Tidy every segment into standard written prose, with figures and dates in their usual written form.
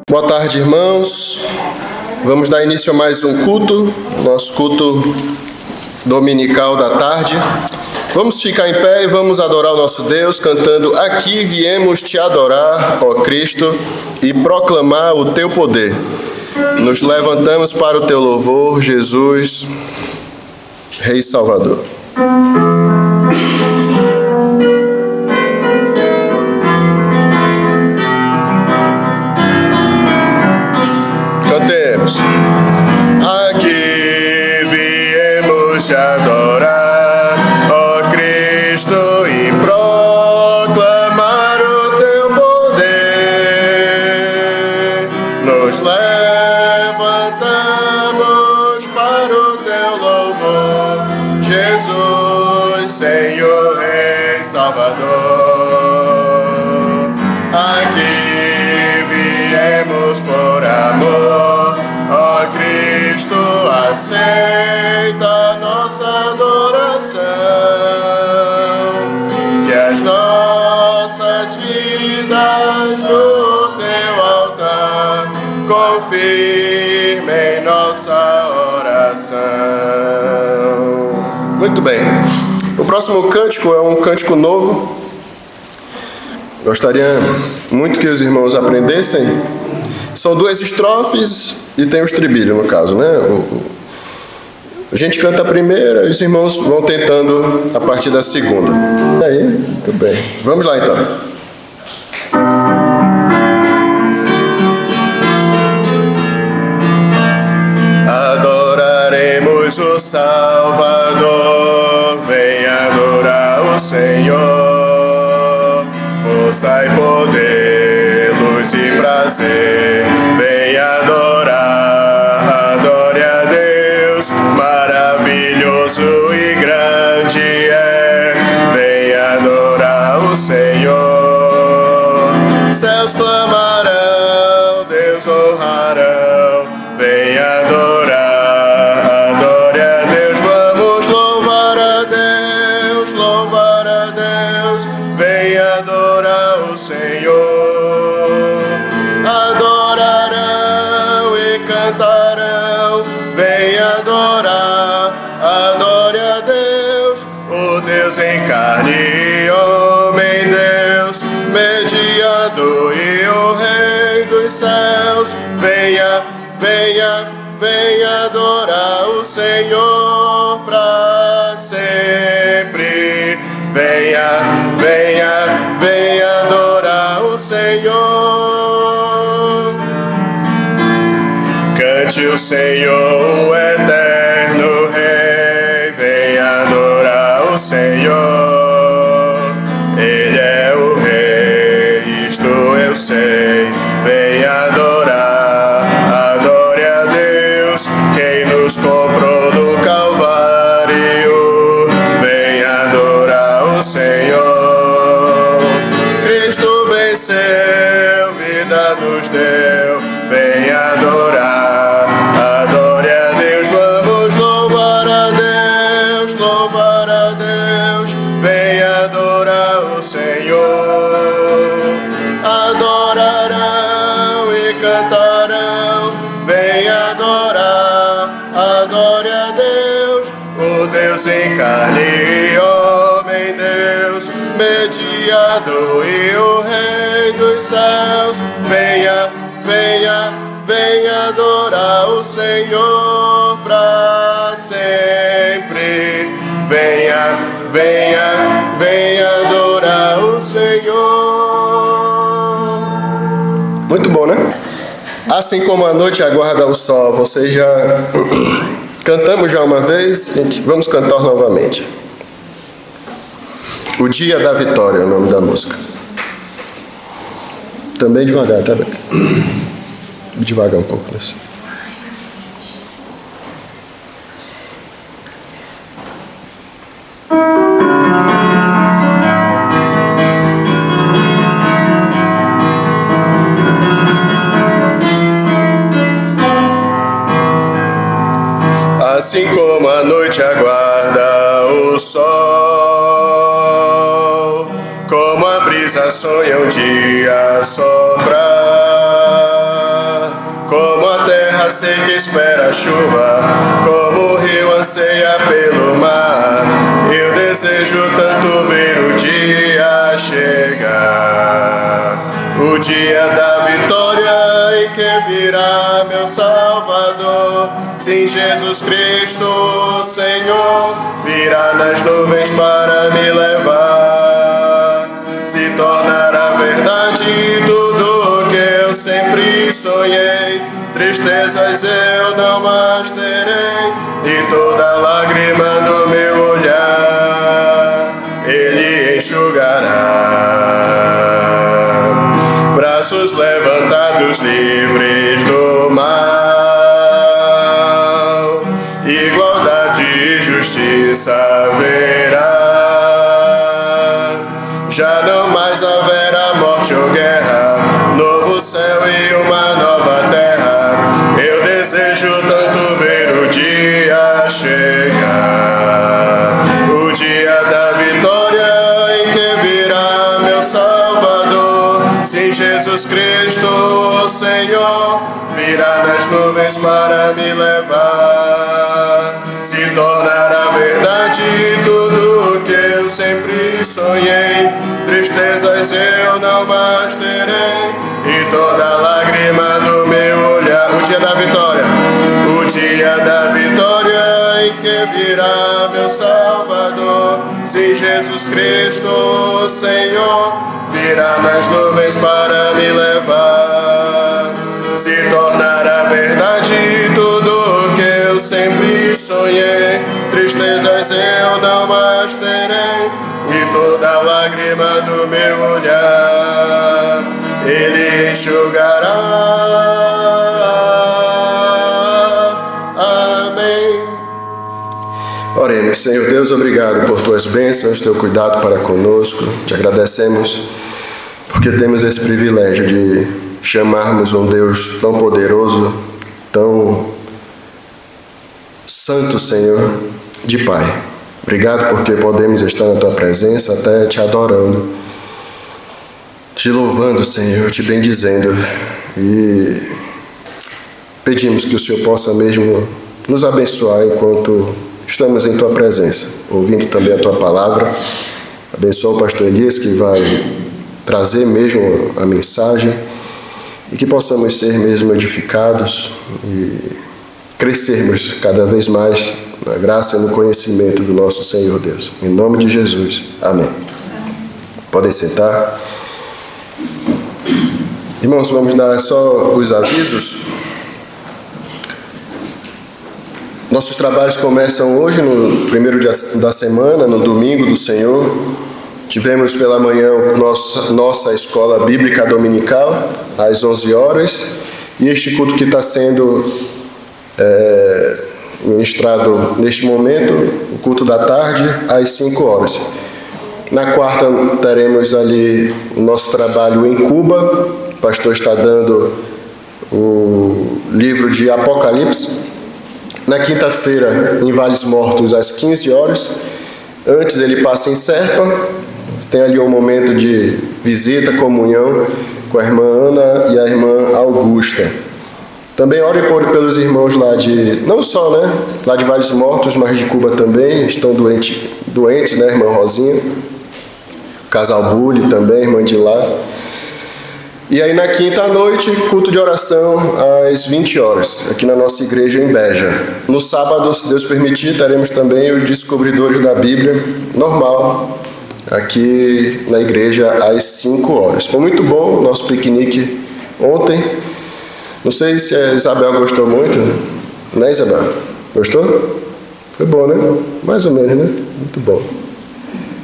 Boa tarde, irmãos. Vamos dar início a mais um culto, nosso culto dominical da tarde. Vamos ficar em pé e vamos adorar o nosso Deus, cantando: Aqui viemos te adorar, ó Cristo, e proclamar o teu poder. Nos levantamos para o teu louvor, Jesus, Rei Salvador. Cantemos. Aqui viemos te adorar, ó Cristo, e proclamar o teu poder. Nos levantamos para o teu louvor, Jesus, Senhor, Rei Salvador. Aqui viemos por amor, ó Cristo, aceita nossa adoração, que as nossas vidas no teu altar confirmem nossa oração. Muito bem. O próximo cântico é um cântico novo. Gostaria muito que os irmãos aprendessem. São duas estrofes e tem o estribilho, no caso, né? A gente canta a primeira e os irmãos vão tentando a partir da segunda. Aí, muito bem. Vamos lá, então. Adoraremos o Salvador, vem adorar o Senhor. Força e poder, luz e prazer, vem adorar, adore a Deus, maravilhoso e grande é, vem adorar o Senhor. Céus clamarão, Deus honrarão, vem adorar, adore a Deus, vamos louvar a Deus, vem adorar o Senhor. Adorarão e cantarão, vem adorar, adore a Deus, o Deus em carne, homem Deus, mediador e o Rei dos céus, venha adorar o Senhor pra sempre. Venha adorar o Senhor. Cante o Senhor, o eterno Rei, venha adorar o Senhor. Ele é o Rei, isto eu sei, venha adorar, adore a Deus, quem nos comprou no Calvário, venha adorar o Senhor. Cristo venceu, vida nos deu, venha adorar, adore a Deus, vamos louvar a Deus, venha adorar o Senhor. Adorarão e cantarão, venha adorar, adore a Deus, o Deus em carne, homem Deus, mediador e o Rei dos céus, venha adorar o Senhor pra sempre. Venha adorar o Senhor. Muito bom, né? Assim como a noite aguarda o sol, vocês já cantamos já uma vez, gente, vamos cantar novamente. O Dia da Vitória é o nome da música. Também devagar, tá? Devagar um pouco nisso. Assim como a noite aguarda o sol, como a brisa sonha um dia soprar, seca espera a chuva, como o rio anseia pelo mar. Eu desejo tanto ver o dia chegar, o dia da vitória em que virá meu Salvador. Sim, Jesus Cristo, Senhor, virá nas nuvens para me levar. Se tornará verdade tudo o que eu sempre sonhei. Tristezas eu não mais terei, e toda lágrima do meu olhar Ele enxugará. Braços levantados, livres do mal, igualdade e justiça haverá. Já não mais haverá morte ou guerra, novo céu e uma nova terra. Eu desejo tanto ver o dia chegar, o dia da vitória em que virá meu Salvador. Sim, Jesus Cristo, Senhor, virá nas nuvens para me levar. Se tornará verdade tudo o que eu sempre sonhei. Tristezas eu não mais terei, e toda lágrima do meu olhar. O dia da vitória, o dia da vitória em que virá meu Salvador. Sim, Jesus Cristo, Senhor, virá nas nuvens para me levar. Se tornará verdade tudo o que eu sempre sonhei. Tristezas eu não mais terei, e toda lágrima do meu olhar Ele enxugará. Amém. Oremos. Senhor Deus, obrigado por tuas bênçãos, teu cuidado para conosco. Te agradecemos porque temos esse privilégio de chamarmos um Deus tão poderoso, tão santo, Senhor, de Pai. Obrigado porque podemos estar na tua presença, até te adorando, te louvando, Senhor, te bendizendo, e pedimos que o Senhor possa mesmo nos abençoar enquanto estamos em tua presença, ouvindo também a tua palavra. Abençoa o pastor Elias, que vai trazer mesmo a mensagem, e que possamos ser mesmo edificados e crescermos cada vez mais na graça e no conhecimento do nosso Senhor Deus. Em nome de Jesus. Amém. Podem sentar. Irmãos, vamos dar só os avisos. Nossos trabalhos começam hoje, no primeiro dia da semana, no domingo do Senhor. Tivemos pela manhã nossa escola bíblica dominical, às 11 horas. E este culto que está sendo ministrado neste momento, o culto da tarde, às 5 horas. Na quarta teremos ali o nosso trabalho em Cuba. O pastor está dando o livro de Apocalipse. Na quinta-feira, em Vales Mortos, às 15 horas. Antes ele passa em Serpa. Tem ali um momento de visita, comunhão com a irmã Ana e a irmã Augusta. Também orem pelos irmãos lá de, não só, né, lá de Vales Mortos, mas de Cuba também, estão doentes, né, irmã Rosinha, o casal Bulli também, irmã de lá. E aí na quinta à noite, culto de oração às 20 horas, aqui na nossa igreja em Beja. No sábado, se Deus permitir, teremos também os Descobridores da Bíblia, normal, aqui na igreja às 5 horas. Foi muito bom o nosso piquenique ontem. Não sei se a Isabel gostou muito, né, Isabel? Gostou? Foi bom, né? Mais ou menos, né? Muito bom.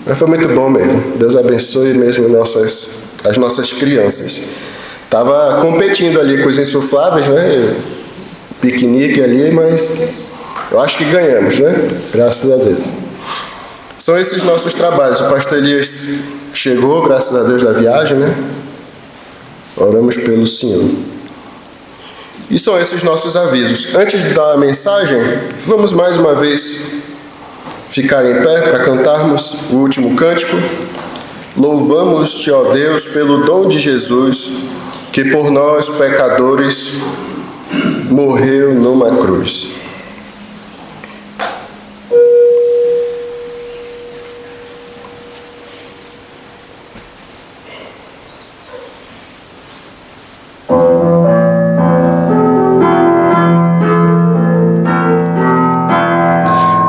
Mas foi muito bom mesmo. Deus abençoe mesmo as nossas crianças. Estava competindo ali com os insufláveis, né? Piquenique ali, mas eu acho que ganhamos, né? Graças a Deus. São esses nossos trabalhos. O pastor Elias chegou, graças a Deus, da viagem, né? Oramos pelo Senhor. E são esses nossos avisos. Antes de dar a mensagem, vamos mais uma vez ficar em pé para cantarmos o último cântico. Louvamos-te, ó Deus, pelo dom de Jesus, que por nós, pecadores, morreu numa cruz.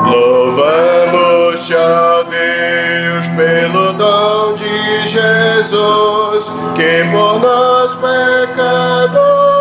Louvamos-te, ó Deus, pelo dom de Jesus, que por nós pecadores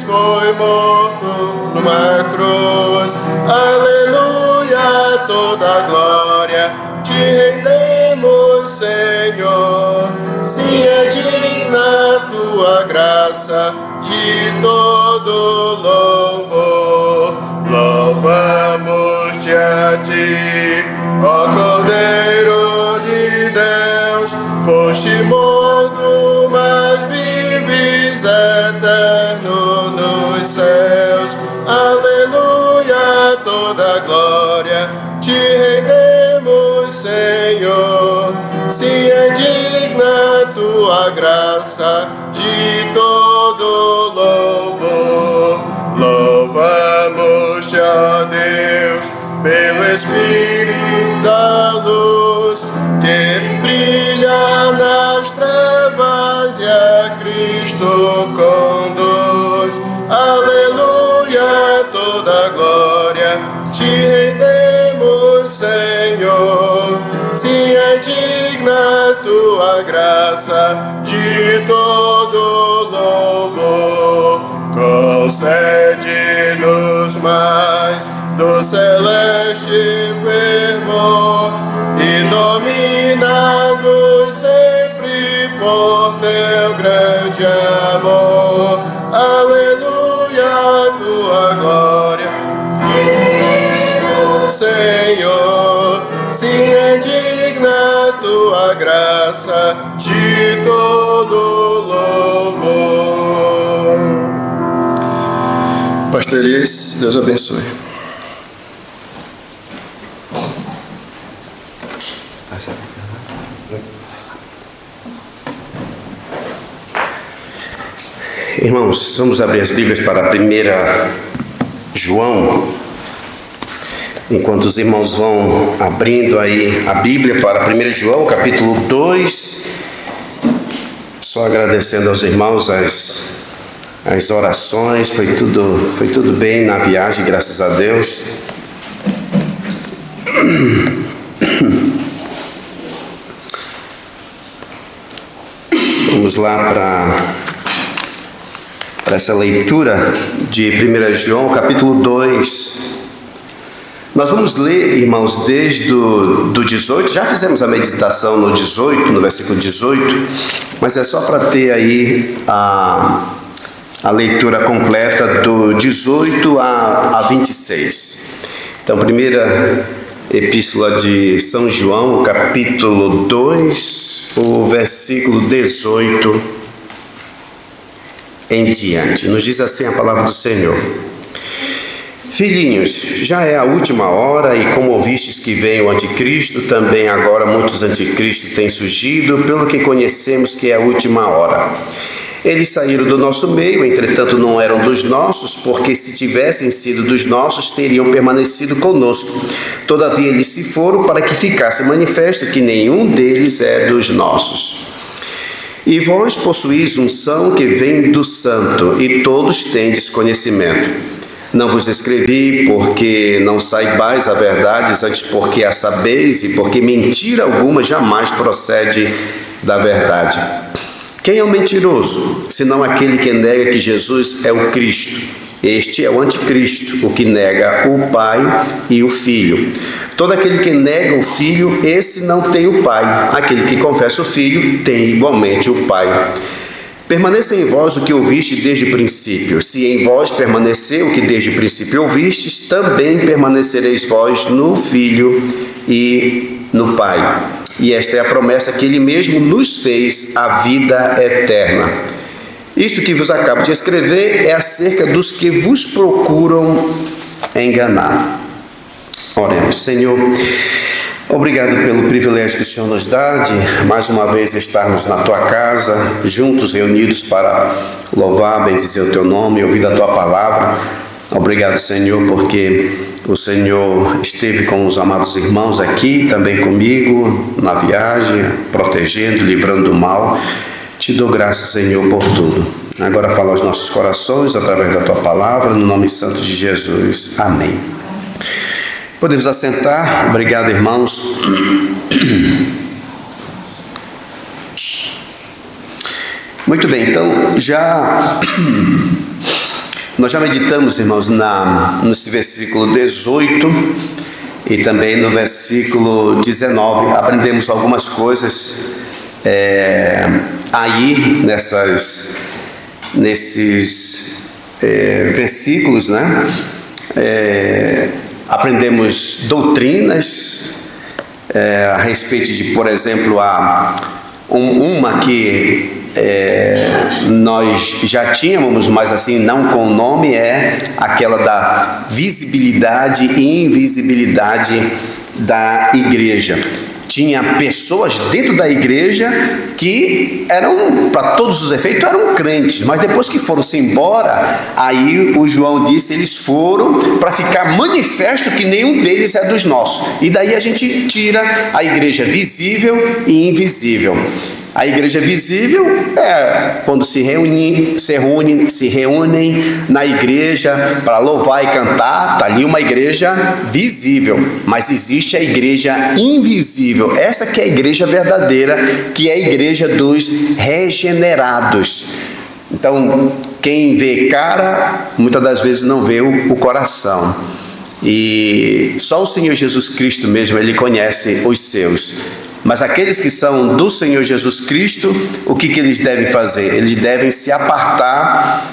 foi morto numa cruz. Aleluia, toda glória te rendemos, Senhor. Se é digna tua graça de todo louvor. Louvamos-te a ti, ó Cordeiro de Deus. Foste morto, mas vives eterno nos céus. Aleluia, toda glória te rendemos, Senhor. Se é digna tua graça de todo louvor. Louvamos-te, ó Deus, pelo Espírito da luz, que brilha nas trevas e a Cristo conduz. Aleluia, toda glória te rendemos, Senhor. Se é digna tua graça de todo louvor. Concede-nos mais do celeste fervor e domina-nos sempre por teu grande amor. Aleluia, tua glória, Senhor. Se é digna tua graça de todo louvor. Pastor Elias, Deus abençoe. Irmãos, vamos abrir as Bíblias para 1 João. Enquanto os irmãos vão abrindo aí a Bíblia para 1 João, capítulo 2. Só agradecendo aos irmãos as orações, foi tudo bem na viagem, graças a Deus. Vamos lá para essa leitura de 1 João, capítulo 2. Nós vamos ler, irmãos, desde do 18, já fizemos a meditação no 18, no versículo 18, mas é só para ter aí a leitura completa do 18 a 26. Então, primeira epístola de São João, capítulo 2, o versículo 18 em diante. Nos diz assim a palavra do Senhor: Filhinhos, já é a última hora, e como ouvistes que vem o anticristo, também agora muitos anticristos têm surgido, pelo que conhecemos que é a última hora. Eles saíram do nosso meio, entretanto não eram dos nossos, porque se tivessem sido dos nossos, teriam permanecido conosco. Todavia eles se foram para que ficasse manifesto que nenhum deles é dos nossos. E vós possuís unção que vem do Santo, e todos tendes conhecimento. Não vos escrevi porque não saibais a verdade, antes porque a sabeis, e porque mentira alguma jamais procede da verdade. Quem é o mentiroso, senão aquele que nega que Jesus é o Cristo? Este é o anticristo, o que nega o Pai e o Filho. Todo aquele que nega o Filho, esse não tem o Pai. Aquele que confessa o Filho, tem igualmente o Pai. Permaneça em vós o que ouviste desde o princípio. Se em vós permanecer o que desde o princípio ouvistes, também permanecereis vós no Filho e no Pai. E esta é a promessa que Ele mesmo nos fez, a vida eterna. Isto que vos acabo de escrever é acerca dos que vos procuram enganar. Oremos. Senhor, Obrigado pelo privilégio que o Senhor nos dá de mais uma vez estarmos na Tua casa, juntos, reunidos para louvar, bendizer o Teu nome e ouvir a Tua palavra. Obrigado, Senhor, porque o Senhor esteve com os amados irmãos aqui, também comigo, na viagem, protegendo, livrando do mal. Te dou graças, Senhor, por tudo. Agora fala aos nossos corações através da Tua palavra, no nome santo de Jesus. Amém. Podemos assentar. Obrigado, irmãos. Muito bem, então nós já meditamos, irmãos, nesse versículo 18 e também no versículo 19. Aprendemos algumas coisas aí nesses versículos, né? Aprendemos doutrinas a respeito de, por exemplo, uma que nós já tínhamos, mas assim não com o nome, é aquela da visibilidade e invisibilidade da igreja. Tinha pessoas dentro da igreja que eram, para todos os efeitos, eram crentes, mas depois que foram-se embora, aí o João disse, eles foram para ficar manifesto que nenhum deles é dos nossos. E daí a gente tira a igreja visível e invisível. A igreja visível é quando se reúnem na igreja para louvar e cantar, está ali uma igreja visível, mas existe a igreja invisível, essa que é a igreja verdadeira, que é a igreja dos regenerados. Então, quem vê cara, muitas das vezes não vê o coração, e só o Senhor Jesus Cristo mesmo, Ele conhece os seus. Mas aqueles que são do Senhor Jesus Cristo, o que eles devem fazer? Eles devem se apartar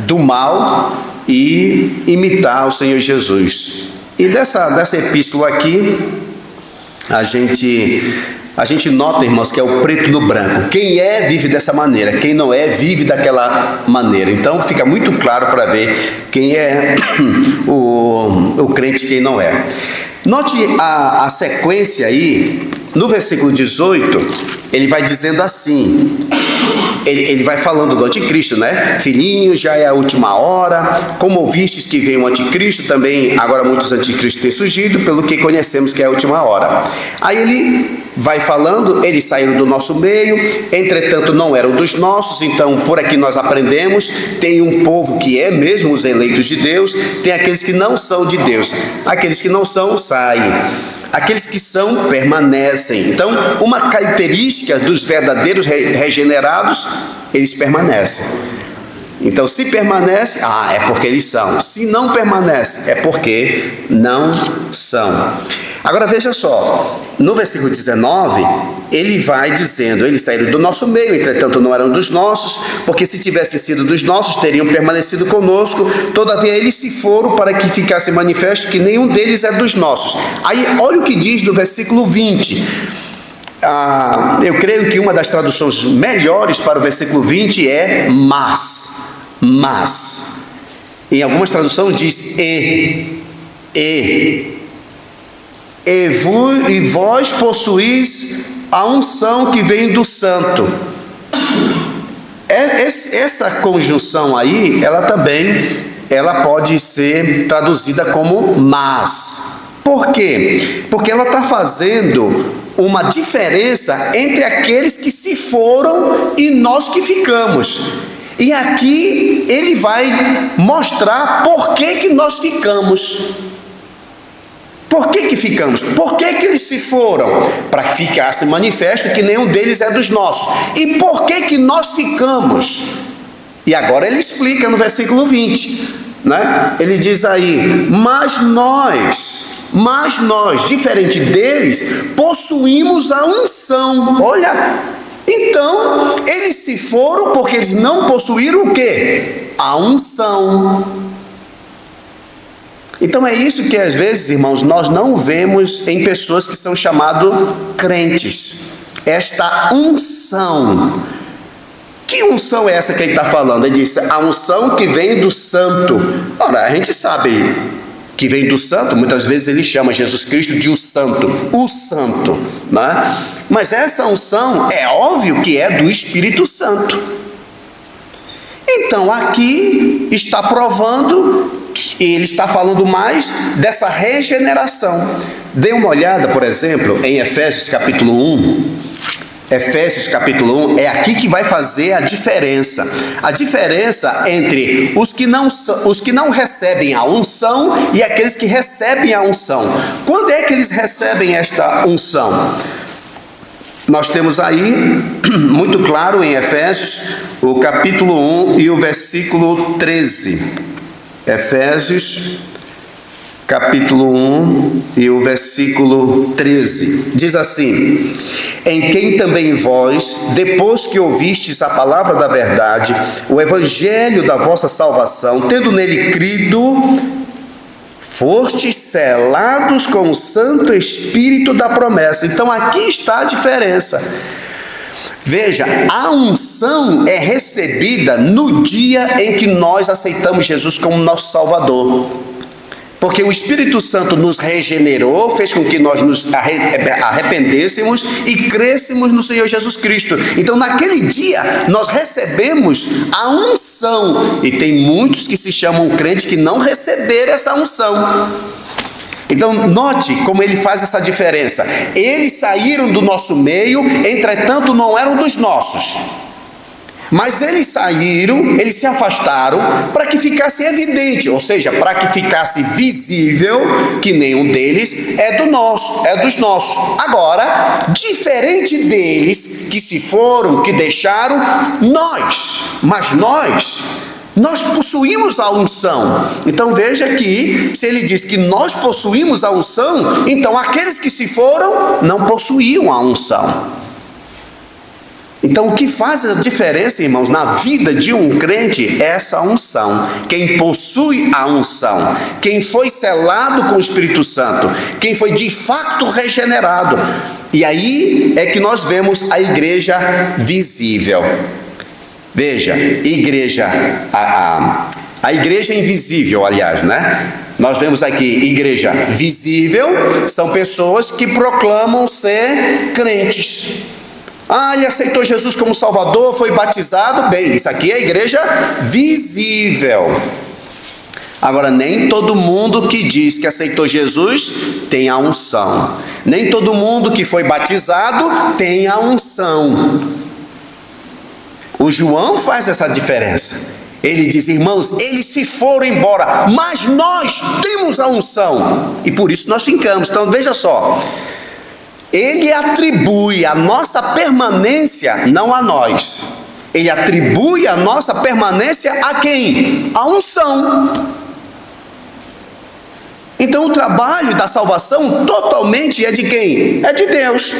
do mal e imitar o Senhor Jesus. E dessa epístola aqui, a gente nota, irmãos, que é o preto no branco. Quem é, vive dessa maneira. Quem não é, vive daquela maneira. Então, fica muito claro para ver quem é o crente e quem não é. Note a sequência aí, no versículo 18, ele vai dizendo assim, ele vai falando do anticristo, né? Filhinhos, já é a última hora, como ouvistes que vem o anticristo, também agora muitos anticristos têm surgido, pelo que conhecemos que é a última hora. Aí ele vai falando, eles saíram do nosso meio, entretanto não eram dos nossos, então por aqui nós aprendemos, tem um povo que é mesmo os eleitos de Deus, tem aqueles que não são de Deus, aqueles que não são, saem. Aqueles que são, permanecem. Então, uma característica dos verdadeiros regenerados, eles permanecem. Então, se permanece, é porque eles são. Se não permanece, é porque não são. Agora, veja só, no versículo 19, ele vai dizendo, eles saíram do nosso meio, entretanto não eram dos nossos, porque se tivessem sido dos nossos, teriam permanecido conosco, todavia eles se foram para que ficasse manifesto que nenhum deles é dos nossos. Aí, olha o que diz no versículo 20. Eu creio que uma das traduções melhores para o versículo 20 é mas. Em algumas traduções diz e vós possuís a unção que vem do santo. Essa conjunção aí, ela pode ser traduzida como mas. Por quê? Porque ela está fazendo uma diferença entre aqueles que se foram e nós que ficamos. E aqui ele vai mostrar por que nós ficamos. Por que ficamos? Por que eles se foram? Para que ficasse manifesto que nenhum deles é dos nossos. E por que nós ficamos? E agora ele explica no versículo 20, né? Ele diz aí, mas nós, diferente deles, possuímos a unção. Olha, então eles se foram porque eles não possuíram o quê? A unção. Então é isso que às vezes, irmãos, nós não vemos em pessoas que são chamados crentes. Esta unção. Que unção é essa que ele está falando? Ele diz, a unção que vem do santo. Ora, a gente sabe que vem do santo. Muitas vezes ele chama Jesus Cristo de o santo, né? Mas essa unção é óbvio que é do Espírito Santo. Então aqui está provando que ele está falando mais dessa regeneração. Dê uma olhada, por exemplo, em Efésios capítulo 1. Efésios capítulo 1 é aqui que vai fazer a diferença. A diferença entre os que não recebem a unção e aqueles que recebem a unção. Quando é que eles recebem esta unção? Nós temos aí, muito claro em Efésios, o capítulo 1 e o versículo 13. Efésios, capítulo 1 e o versículo 13. Diz assim: em quem também vós, depois que ouvistes a palavra da verdade, o evangelho da vossa salvação, tendo nele crido, fostes selados com o Santo Espírito da promessa. Então aqui está a diferença. Veja, a unção é recebida no dia em que nós aceitamos Jesus como nosso Salvador. Porque o Espírito Santo nos regenerou, fez com que nós nos arrependêssemos e crescemos no Senhor Jesus Cristo. Então naquele dia nós recebemos a unção. E tem muitos que se chamam crente que não receberam essa unção. Então note como ele faz essa diferença. Eles saíram do nosso meio, entretanto não eram dos nossos. Mas eles saíram, eles se afastaram para que ficasse evidente, ou seja, para que ficasse visível que nenhum deles é dos nossos. Agora, diferente deles que se foram, que deixaram, nós possuímos a unção. Então veja que se ele diz que nós possuímos a unção, então aqueles que se foram não possuíam a unção. Então o que faz a diferença, irmãos, na vida de um crente é essa unção. Quem possui a unção, quem foi selado com o Espírito Santo, quem foi de fato regenerado. E aí é que nós vemos a igreja visível. Veja, a igreja invisível, aliás, né? Nós vemos aqui igreja visível, são pessoas que proclamam ser crentes. Ele aceitou Jesus como Salvador, foi batizado, bem, isso aqui é a igreja visível. Agora, nem todo mundo que diz que aceitou Jesus tem a unção. Nem todo mundo que foi batizado tem a unção. O João faz essa diferença. Ele diz: irmãos, eles se foram embora, mas nós temos a unção. E por isso nós ficamos. Então veja só. Ele atribui a nossa permanência não a nós. Ele atribui a nossa permanência a quem? A unção. Então o trabalho da salvação totalmente é de quem? É de Deus.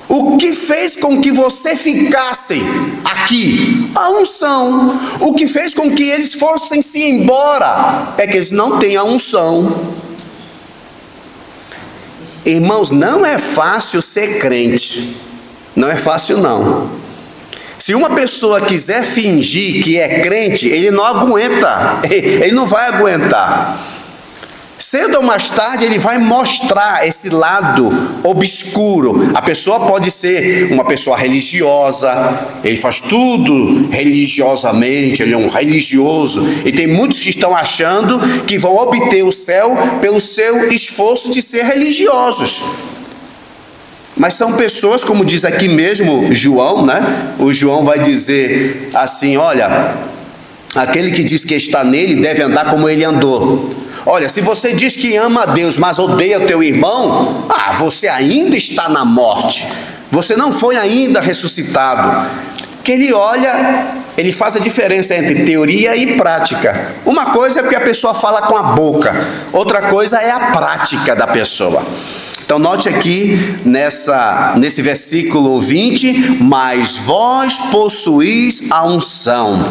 O que fez com que você ficasse aqui? A unção. O que fez com que eles fossem se embora é que eles não têm a unção. Irmãos, não é fácil ser crente. Não é fácil não. Se uma pessoa quiser fingir que é crente, ele não aguenta. Ele não vai aguentar. Cedo ou mais tarde ele vai mostrar esse lado obscuro. A pessoa pode ser uma pessoa religiosa, ele faz tudo religiosamente, ele é um religioso. E tem muitos que estão achando que vão obter o céu pelo seu esforço de ser religiosos. Mas são pessoas, como diz aqui mesmo João, né? O João vai dizer assim: olha, aquele que diz que está nele deve andar como ele andou. Olha, se você diz que ama a Deus, mas odeia o teu irmão, você ainda está na morte. Você não foi ainda ressuscitado. Que ele olha, ele faz a diferença entre teoria e prática. Uma coisa é porque a pessoa fala com a boca, outra coisa é a prática da pessoa. Então note aqui nesse versículo 20: mas vós possuís a unção,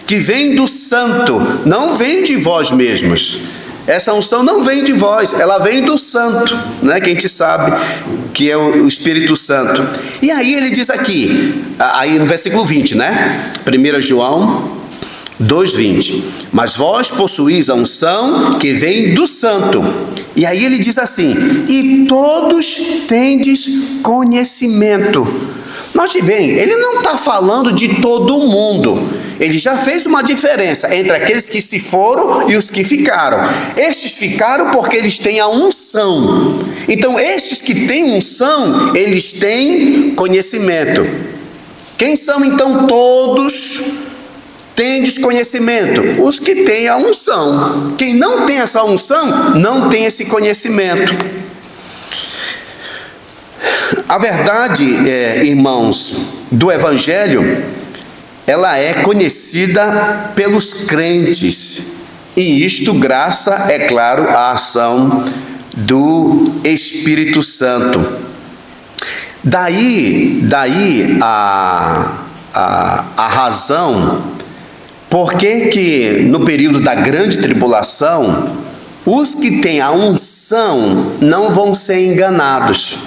que vem do santo, não vem de vós mesmos. Essa unção não vem de vós, ela vem do santo, né? Que a gente sabe que é o Espírito Santo. E aí ele diz aqui, aí no versículo 20, né? 1 João, 2:20. Mas vós possuís a unção que vem do Santo. E aí ele diz assim: e todos tendes conhecimento. Note bem, ele não está falando de todo mundo. Ele já fez uma diferença entre aqueles que se foram e os que ficaram. Estes ficaram porque eles têm a unção. Então, estes que têm unção, eles têm conhecimento. Quem são então todos tendes conhecimento? Os que têm a unção. Quem não tem essa unção, não tem esse conhecimento. A verdade, irmãos, do Evangelho, ela é conhecida pelos crentes. E isto graças, é claro, à ação do Espírito Santo. Daí a razão por que no período da grande tribulação, os que têm a unção não vão ser enganados.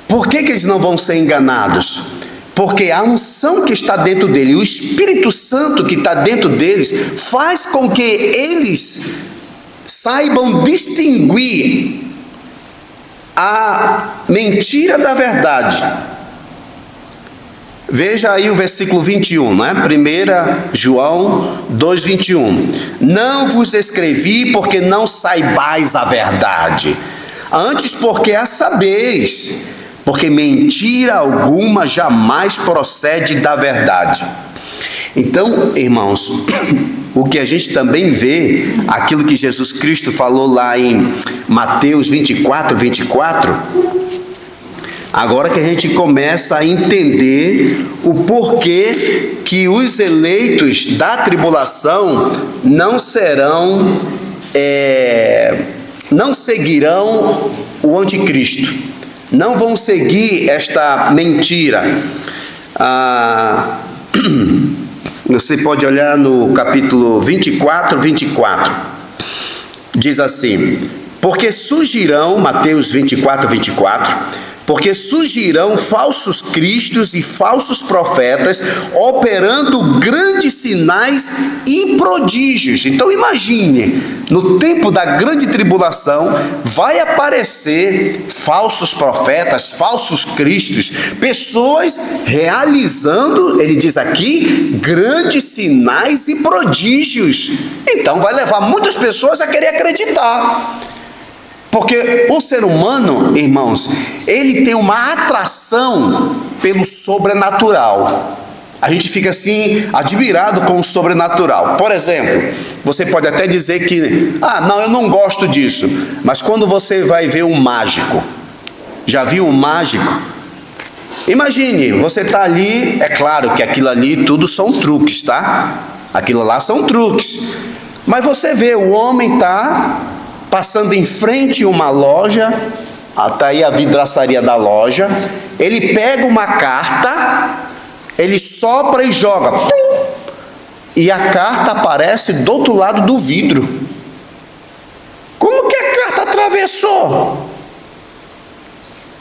Por que eles não vão ser enganados? Porque a unção que está dentro dele, o Espírito Santo que está dentro deles, faz com que eles saibam distinguir a mentira da verdade. Veja aí o versículo 21, né? 1 João 2:21. Não vos escrevi porque não saibais a verdade, antes porque a sabeis, porque mentira alguma jamais procede da verdade. Então, irmãos, o que a gente também vê, aquilo que Jesus Cristo falou lá em Mateus 24, agora que a gente começa a entender o porquê que os eleitos da tribulação não seguirão o anticristo. Não vão seguir esta mentira. Você pode olhar no capítulo 24. Diz assim: porque surgirão, Mateus 24, porque surgirão falsos cristos e falsos profetas, operando grandes sinais e prodígios. Então imagine, no tempo da grande tribulação, vai aparecer falsos profetas, falsos cristos, pessoas realizando, ele diz aqui, grandes sinais e prodígios. Então vai levar muitas pessoas a querer acreditar. Porque o ser humano, irmãos, ele tem uma atração pelo sobrenatural. A gente fica assim, admirado com o sobrenatural. Por exemplo, você pode até dizer que, não, eu não gosto disso. Mas quando você vai ver um mágico, já viu um mágico? Imagine, você está ali, é claro que aquilo ali tudo são truques, tá? Aquilo lá são truques. Mas você vê, o homem está passando em frente a uma loja, está aí a vidraçaria da loja, ele pega uma carta, ele sopra e joga, e a carta aparece do outro lado do vidro. Como que a carta atravessou?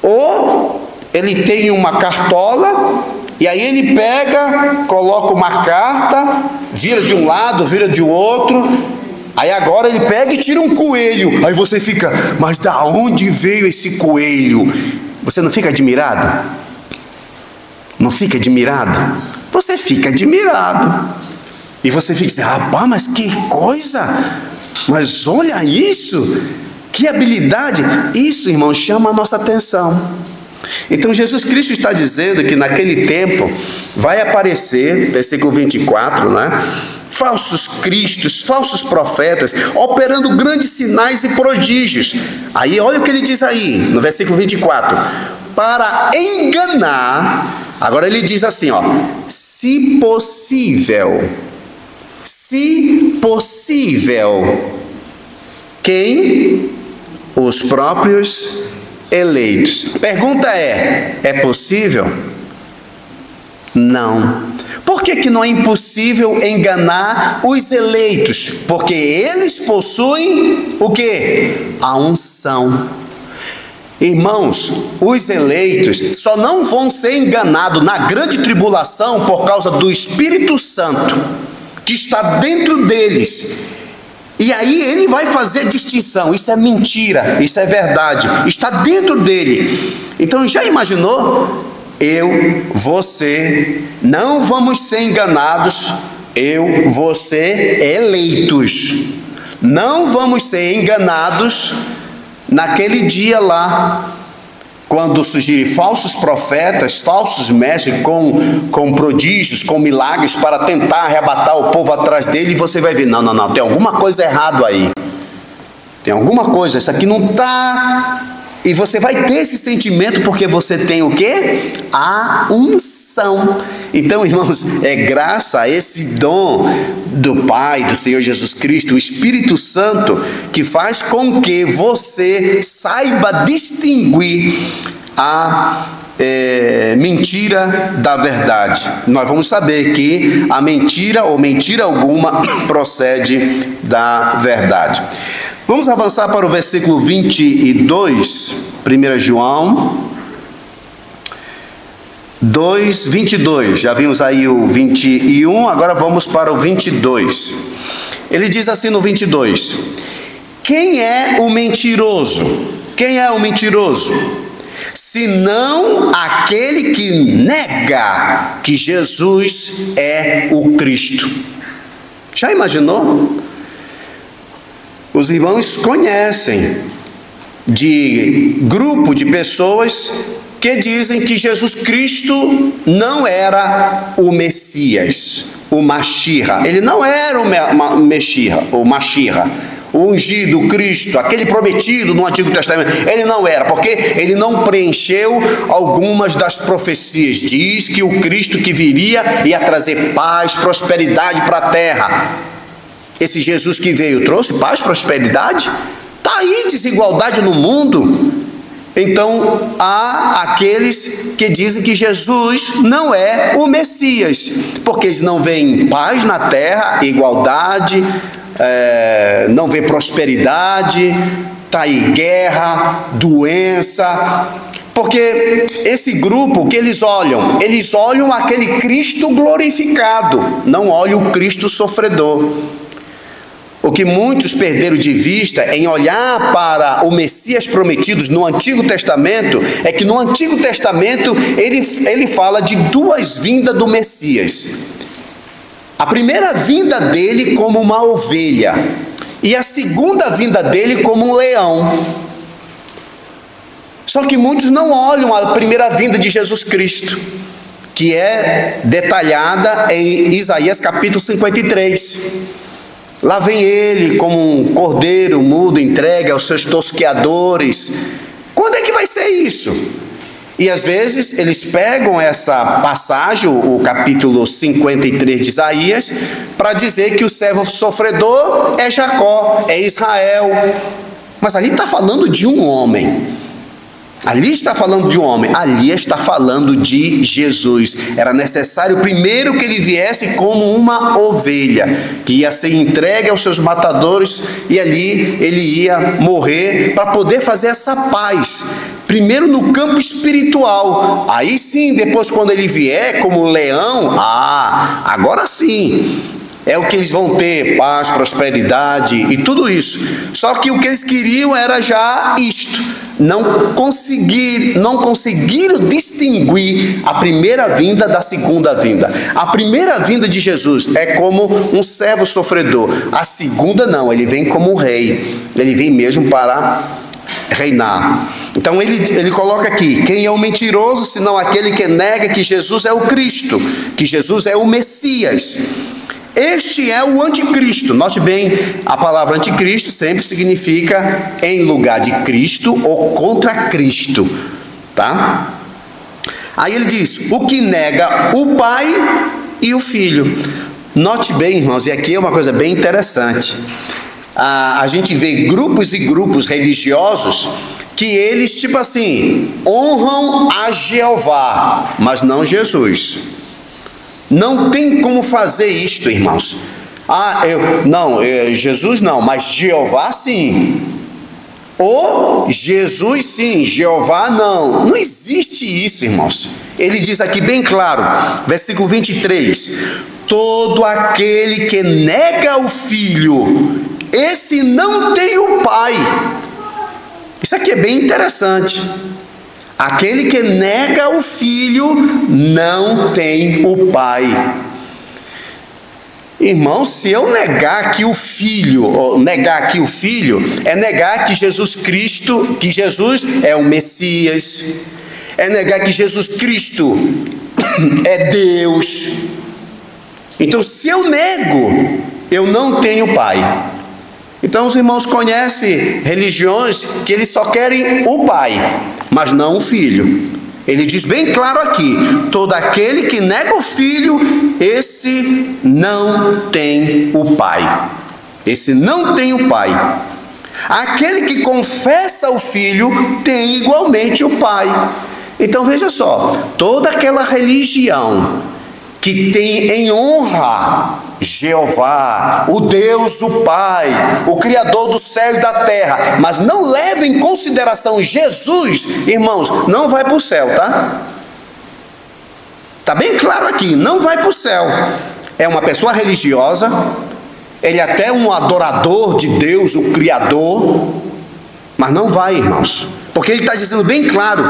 Ou ele tem uma cartola, e aí ele pega, coloca uma carta, vira de um lado, vira de outro. Aí agora ele pega e tira um coelho. Aí você fica, mas da onde veio esse coelho? Você não fica admirado? Não fica admirado? Você fica admirado. E você fica assim, rapaz, mas que coisa! Mas olha isso! Que habilidade! Isso, irmão, chama a nossa atenção. Então Jesus Cristo está dizendo que naquele tempo vai aparecer, versículo 24, né? Falsos cristos, falsos profetas, operando grandes sinais e prodígios. Aí olha o que ele diz aí, no versículo 24. Para enganar, agora ele diz assim, se possível, quem? Os próprios eleitos. Pergunta é possível? Não. Por que não é impossível enganar os eleitos? Porque eles possuem o quê? A unção. Irmãos, os eleitos só não vão ser enganados na grande tribulação por causa do Espírito Santo que está dentro deles. E aí ele vai fazer distinção. Isso é mentira, isso é verdade, está dentro dele. Então já imaginou? Eu, você, não vamos ser enganados. Eu, você, eleitos, não vamos ser enganados naquele dia lá, quando surgirem falsos profetas, falsos mestres com prodígios, com milagres para tentar arrebatar o povo atrás dele, e você vai ver, não, tem alguma coisa errada aí. Tem alguma coisa, isso aqui não está... E você vai ter esse sentimento porque você tem o quê? A unção. Então, irmãos, é graça a esse dom do Pai, do Senhor Jesus Cristo, o Espírito Santo, que faz com que você saiba distinguir a mentira da verdade. Nós vamos saber que a mentira ou mentira alguma procede da verdade. Vamos avançar para o versículo 22, 1 João 2, 22. Já vimos aí o 21, agora vamos para o 22. Ele diz assim no 22: quem é o mentiroso? Quem é o mentiroso? Senão aquele que nega que Jesus é o Cristo. Já imaginou? Os irmãos conhecem de grupo de pessoas que dizem que Jesus Cristo não era o Messias, o Machirra. Ele não era o Machirra, o ungido, Cristo, aquele prometido no Antigo Testamento. Ele não era, porque ele não preencheu algumas das profecias. Diz que o Cristo que viria ia trazer paz, prosperidade para a terra. Esse Jesus que veio trouxe paz, prosperidade? Está aí desigualdade no mundo. Então há aqueles que dizem que Jesus não é o Messias, porque eles não veem paz na terra, igualdade, não vê prosperidade, está aí guerra, doença. Porque esse grupo que eles olham aquele Cristo glorificado, não olham o Cristo sofredor. O que muitos perderam de vista em olhar para o Messias prometido no Antigo Testamento é que no Antigo Testamento ele fala de duas vindas do Messias. A primeira vinda dele como uma ovelha e a segunda vinda dele como um leão. Só que muitos não olham a primeira vinda de Jesus Cristo, que é detalhada em Isaías capítulo 53. Lá vem ele como um cordeiro mudo entregue aos seus tosqueadores. Quando é que vai ser isso? E às vezes eles pegam essa passagem, o capítulo 53 de Isaías, para dizer que o servo sofredor é Jacó, é Israel. Mas ali está falando de um homem. Ali está falando de um homem, ali está falando de Jesus. Era necessário primeiro que ele viesse como uma ovelha, que ia ser entregue aos seus matadores, e ali ele ia morrer para poder fazer essa paz. Primeiro no campo espiritual, aí sim, depois quando ele vier como leão, agora sim. É o que eles vão ter, paz, prosperidade e tudo isso. Só que o que eles queriam era já isto. Não conseguiram distinguir a primeira vinda da segunda vinda. A primeira vinda de Jesus é como um servo sofredor. A segunda não, ele vem como um rei. Ele vem mesmo para reinar. Então ele coloca aqui: quem é o mentiroso, senão aquele que nega que Jesus é o Cristo, que Jesus é o Messias. Este é o anticristo. Note bem, a palavra anticristo sempre significa em lugar de Cristo ou contra Cristo, tá? Aí ele diz: o que nega o Pai e o Filho. Note bem, irmãos, e aqui é uma coisa bem interessante. A gente vê grupos e grupos religiosos que eles, tipo assim, honram a Jeová, mas não Jesus. Não tem como fazer isto, irmãos. Jesus não, mas Jeová sim. O Jesus sim, Jeová não. Não existe isso, irmãos. Ele diz aqui bem claro, versículo 23: todo aquele que nega o Filho, esse não tem o Pai. Isso aqui é bem interessante. Aquele que nega o Filho não tem o Pai. Irmão, se eu negar que o Filho, é negar que Jesus Cristo, que Jesus é o Messias, é negar que Jesus Cristo é Deus. Então, se eu nego, eu não tenho Pai. Então, os irmãos conhecem religiões que eles só querem o Pai, mas não o Filho. Ele diz bem claro aqui: todo aquele que nega o Filho, esse não tem o Pai. Esse não tem o Pai. Aquele que confessa o Filho tem igualmente o Pai. Então veja só, toda aquela religião que tem em honra Jeová, o Deus, o Pai, o Criador do céu e da terra, mas não leva em consideração Jesus, irmãos, não vai para o céu, tá? Está bem claro aqui, não vai para o céu. É uma pessoa religiosa, ele é até um adorador de Deus, o Criador, mas não vai, irmãos, porque ele está dizendo bem claro: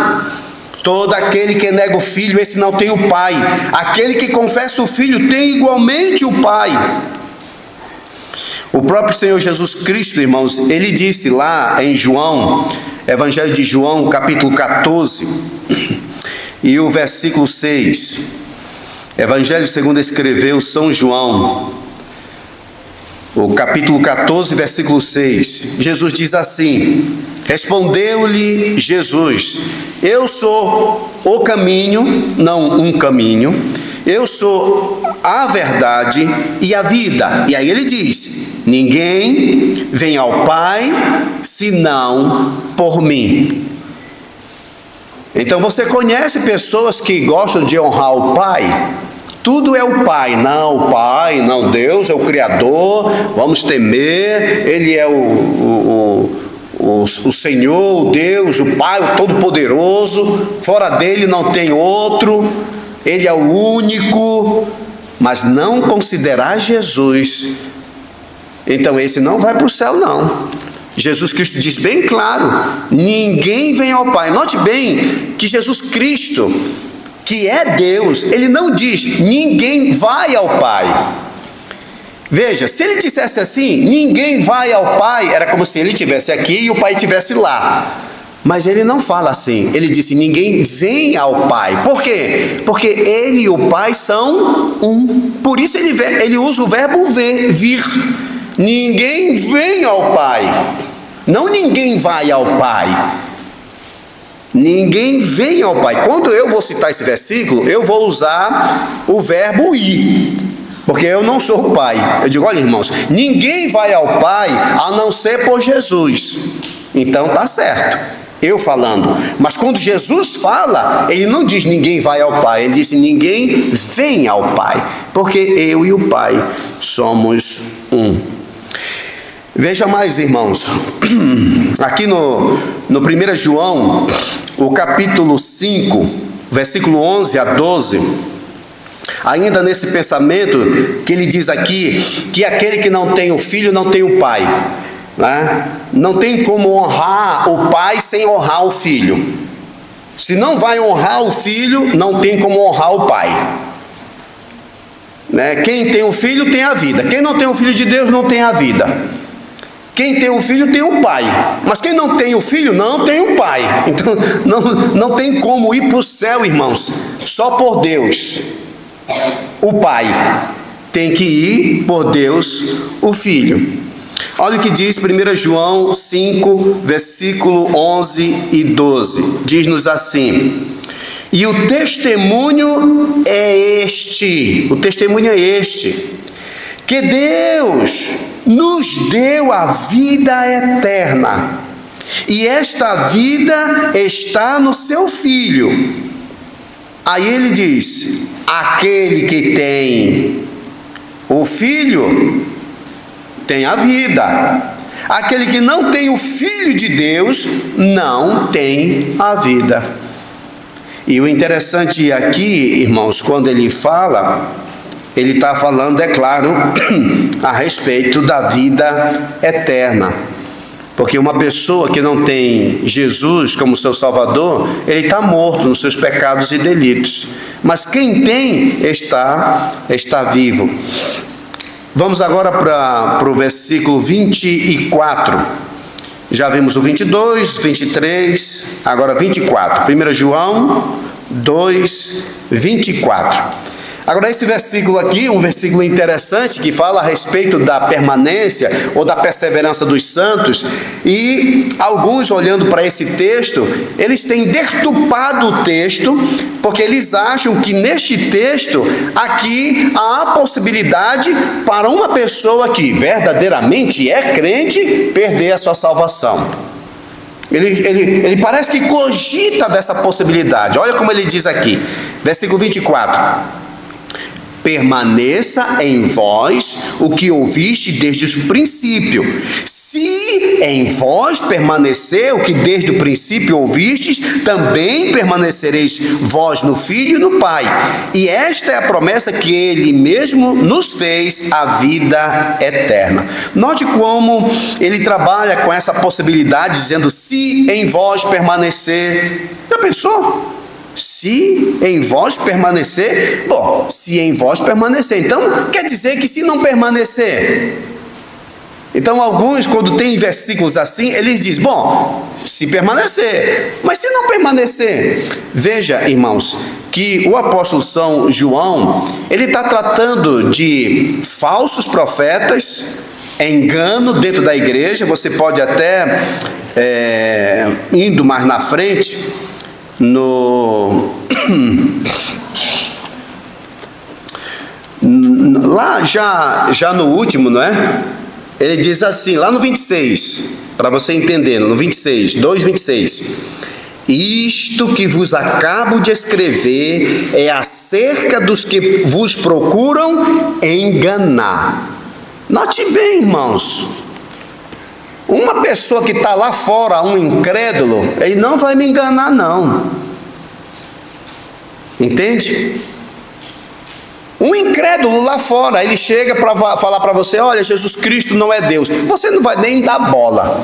todo aquele que nega o Filho, esse não tem o Pai. Aquele que confessa o Filho tem igualmente o Pai. O próprio Senhor Jesus Cristo, irmãos, ele disse lá em João, Evangelho de João, capítulo 14, e o versículo 6. Evangelho segundo escreveu São João, o capítulo 14, versículo 6. Jesus diz assim: respondeu-lhe Jesus: eu sou o caminho, não um caminho, eu sou a verdade e a vida. E aí ele diz: ninguém vem ao Pai senão por mim. Então você conhece pessoas que gostam de honrar o Pai? Tudo é o Pai. Não, o Pai, não, Deus é o Criador, vamos temer, Ele é o Senhor, o Deus, o Pai, o Todo-Poderoso, fora dele não tem outro, Ele é o único, mas não considerar Jesus, então esse não vai para o céu não. Jesus Cristo diz bem claro: ninguém vem ao Pai. Note bem que Jesus Cristo, que é Deus, ele não diz ninguém vai ao Pai. Veja, se ele dissesse assim, ninguém vai ao Pai, era como se ele estivesse aqui e o Pai estivesse lá. Mas ele não fala assim, ele disse ninguém vem ao Pai. Por quê? Porque ele e o Pai são um. Por isso ele usa o verbo vir. Ninguém vem ao Pai, não ninguém vai ao Pai. Ninguém vem ao Pai. Quando eu vou citar esse versículo, eu vou usar o verbo ir, porque eu não sou o Pai. Eu digo: olha, irmãos, ninguém vai ao Pai a não ser por Jesus. Então tá certo, eu falando. Mas quando Jesus fala, ele não diz ninguém vai ao Pai, ele diz ninguém vem ao Pai, porque eu e o Pai somos um. Veja mais, irmãos, aqui no 1 João, o capítulo 5, versículo 11 a 12, ainda nesse pensamento que ele diz aqui, que aquele que não tem o Filho não tem o Pai, né? Não tem como honrar o Pai sem honrar o Filho. Se não vai honrar o Filho, não tem como honrar o Pai, né? Quem tem o Filho tem a vida, quem não tem o Filho de Deus não tem a vida. Quem tem o Filho tem o Pai, mas quem não tem o Filho não tem o Pai. Então não tem como ir para o céu, irmãos, só por Deus o Pai. Tem que ir por Deus o Filho. Olha o que diz 1 João 5, versículo 11 e 12. Diz-nos assim: e o testemunho é este, que Deus nos deu a vida eterna, e esta vida está no seu Filho. Aí ele diz: aquele que tem o Filho tem a vida, Aquele que não tem o Filho de Deus não tem a vida. E o interessante aqui, irmãos, quando ele fala, ele está falando, é claro, a respeito da vida eterna. Porque uma pessoa que não tem Jesus como seu Salvador, ele está morto nos seus pecados e delitos. Mas quem tem está vivo. Vamos agora para o versículo 24. Já vimos o 22, 23, agora 24. 1 João 2, 24. Agora esse versículo aqui, um versículo interessante, que fala a respeito da permanência ou da perseverança dos santos, e alguns olhando para esse texto, eles têm deturpado o texto, porque eles acham que neste texto, aqui há a possibilidade para uma pessoa que verdadeiramente é crente, perder a sua salvação. Ele parece que cogita dessa possibilidade. Olha como ele diz aqui, versículo 24. Permaneça em vós o que ouviste desde o princípio. Se em vós permanecer o que desde o princípio ouvistes, também permanecereis vós no Filho e no Pai. E esta é a promessa que Ele mesmo nos fez, a vida eterna. Note como ele trabalha com essa possibilidade, dizendo, se em vós permanecer. Já pensou? Se em vós permanecer, bom, se em vós permanecer, então quer dizer que se não permanecer. Então alguns, quando tem versículos assim, eles dizem, bom, se permanecer, mas se não permanecer. Veja, irmãos, que o apóstolo São João, ele está tratando de falsos profetas, engano dentro da igreja. Você pode até, indo mais na frente, lá já no último, não é? Ele diz assim, lá no 26, para você entender, no 26, 2:26. Isto que vos acabo de escrever é acerca dos que vos procuram enganar. Note bem, irmãos. Uma pessoa que está lá fora, um incrédulo, ele não vai me enganar, não. Entende? Um incrédulo lá fora, ele chega para falar para você, olha, Jesus Cristo não é Deus. Você não vai nem dar bola.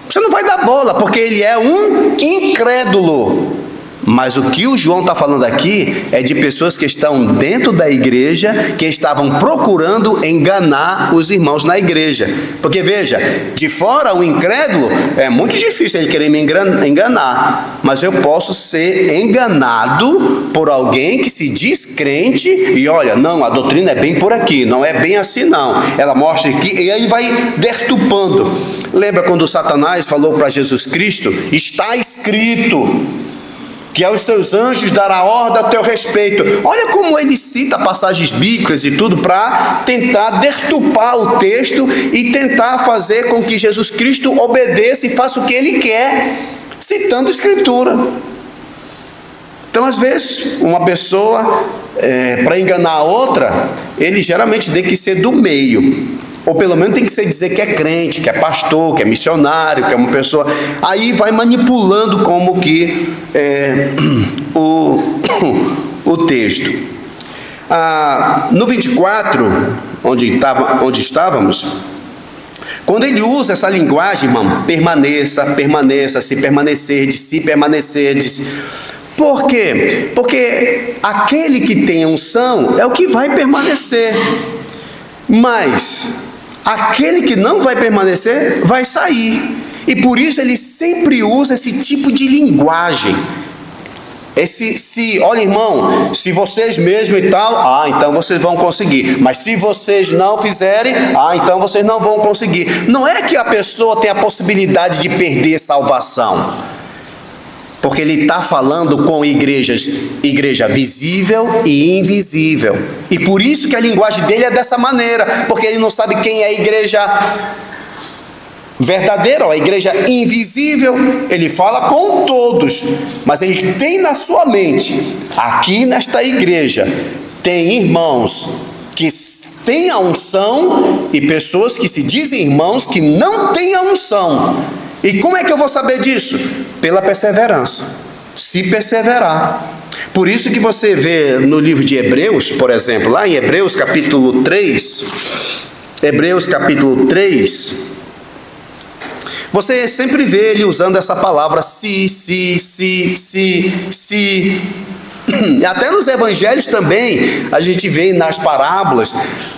Você não vai dar bola, porque ele é um incrédulo. Mas o que o João está falando aqui é de pessoas que estão dentro da igreja, que estavam procurando enganar os irmãos na igreja. Porque veja, de fora o incrédulo, é muito difícil ele querer me enganar. Mas eu posso ser enganado por alguém que se diz crente e olha, não, a doutrina é bem por aqui, não é bem assim não. Ela mostra aqui e aí vai deturpando. Lembra quando Satanás falou para Jesus Cristo, está escrito que aos seus anjos dará ordem a teu respeito. Olha como ele cita passagens bíblicas e tudo para tentar deturpar o texto e tentar fazer com que Jesus Cristo obedeça e faça o que ele quer, citando a Escritura. Então, às vezes, uma pessoa, para enganar a outra, ele geralmente tem que ser do meio. Ou pelo menos tem que ser dizer que é crente, que é pastor, que é missionário, que é uma pessoa. Aí vai manipulando como que o texto. No 24, onde estávamos, quando ele usa essa linguagem, irmão, permaneça, se permanecerdes. Por quê? Porque aquele que tem unção é o que vai permanecer. Mas aquele que não vai permanecer vai sair. E por isso ele sempre usa esse tipo de linguagem. Olha, irmão, se vocês mesmo e tal, então vocês vão conseguir. Mas se vocês não fizerem, então vocês não vão conseguir. Não é que a pessoa tem a possibilidade de perder salvação. Porque ele está falando com igreja visível e invisível. E por isso que a linguagem dele é dessa maneira. Porque ele não sabe quem é a igreja verdadeira, ou a igreja invisível. Ele fala com todos. Mas ele tem na sua mente, aqui nesta igreja, tem irmãos que têm a unção e pessoas que se dizem irmãos que não têm a unção. E como é que eu vou saber disso? Pela perseverança. Se perseverar. Por isso que você vê no livro de Hebreus, por exemplo, lá em Hebreus capítulo 3, você sempre vê ele usando essa palavra se. Até nos evangelhos também, a gente vê nas parábolas,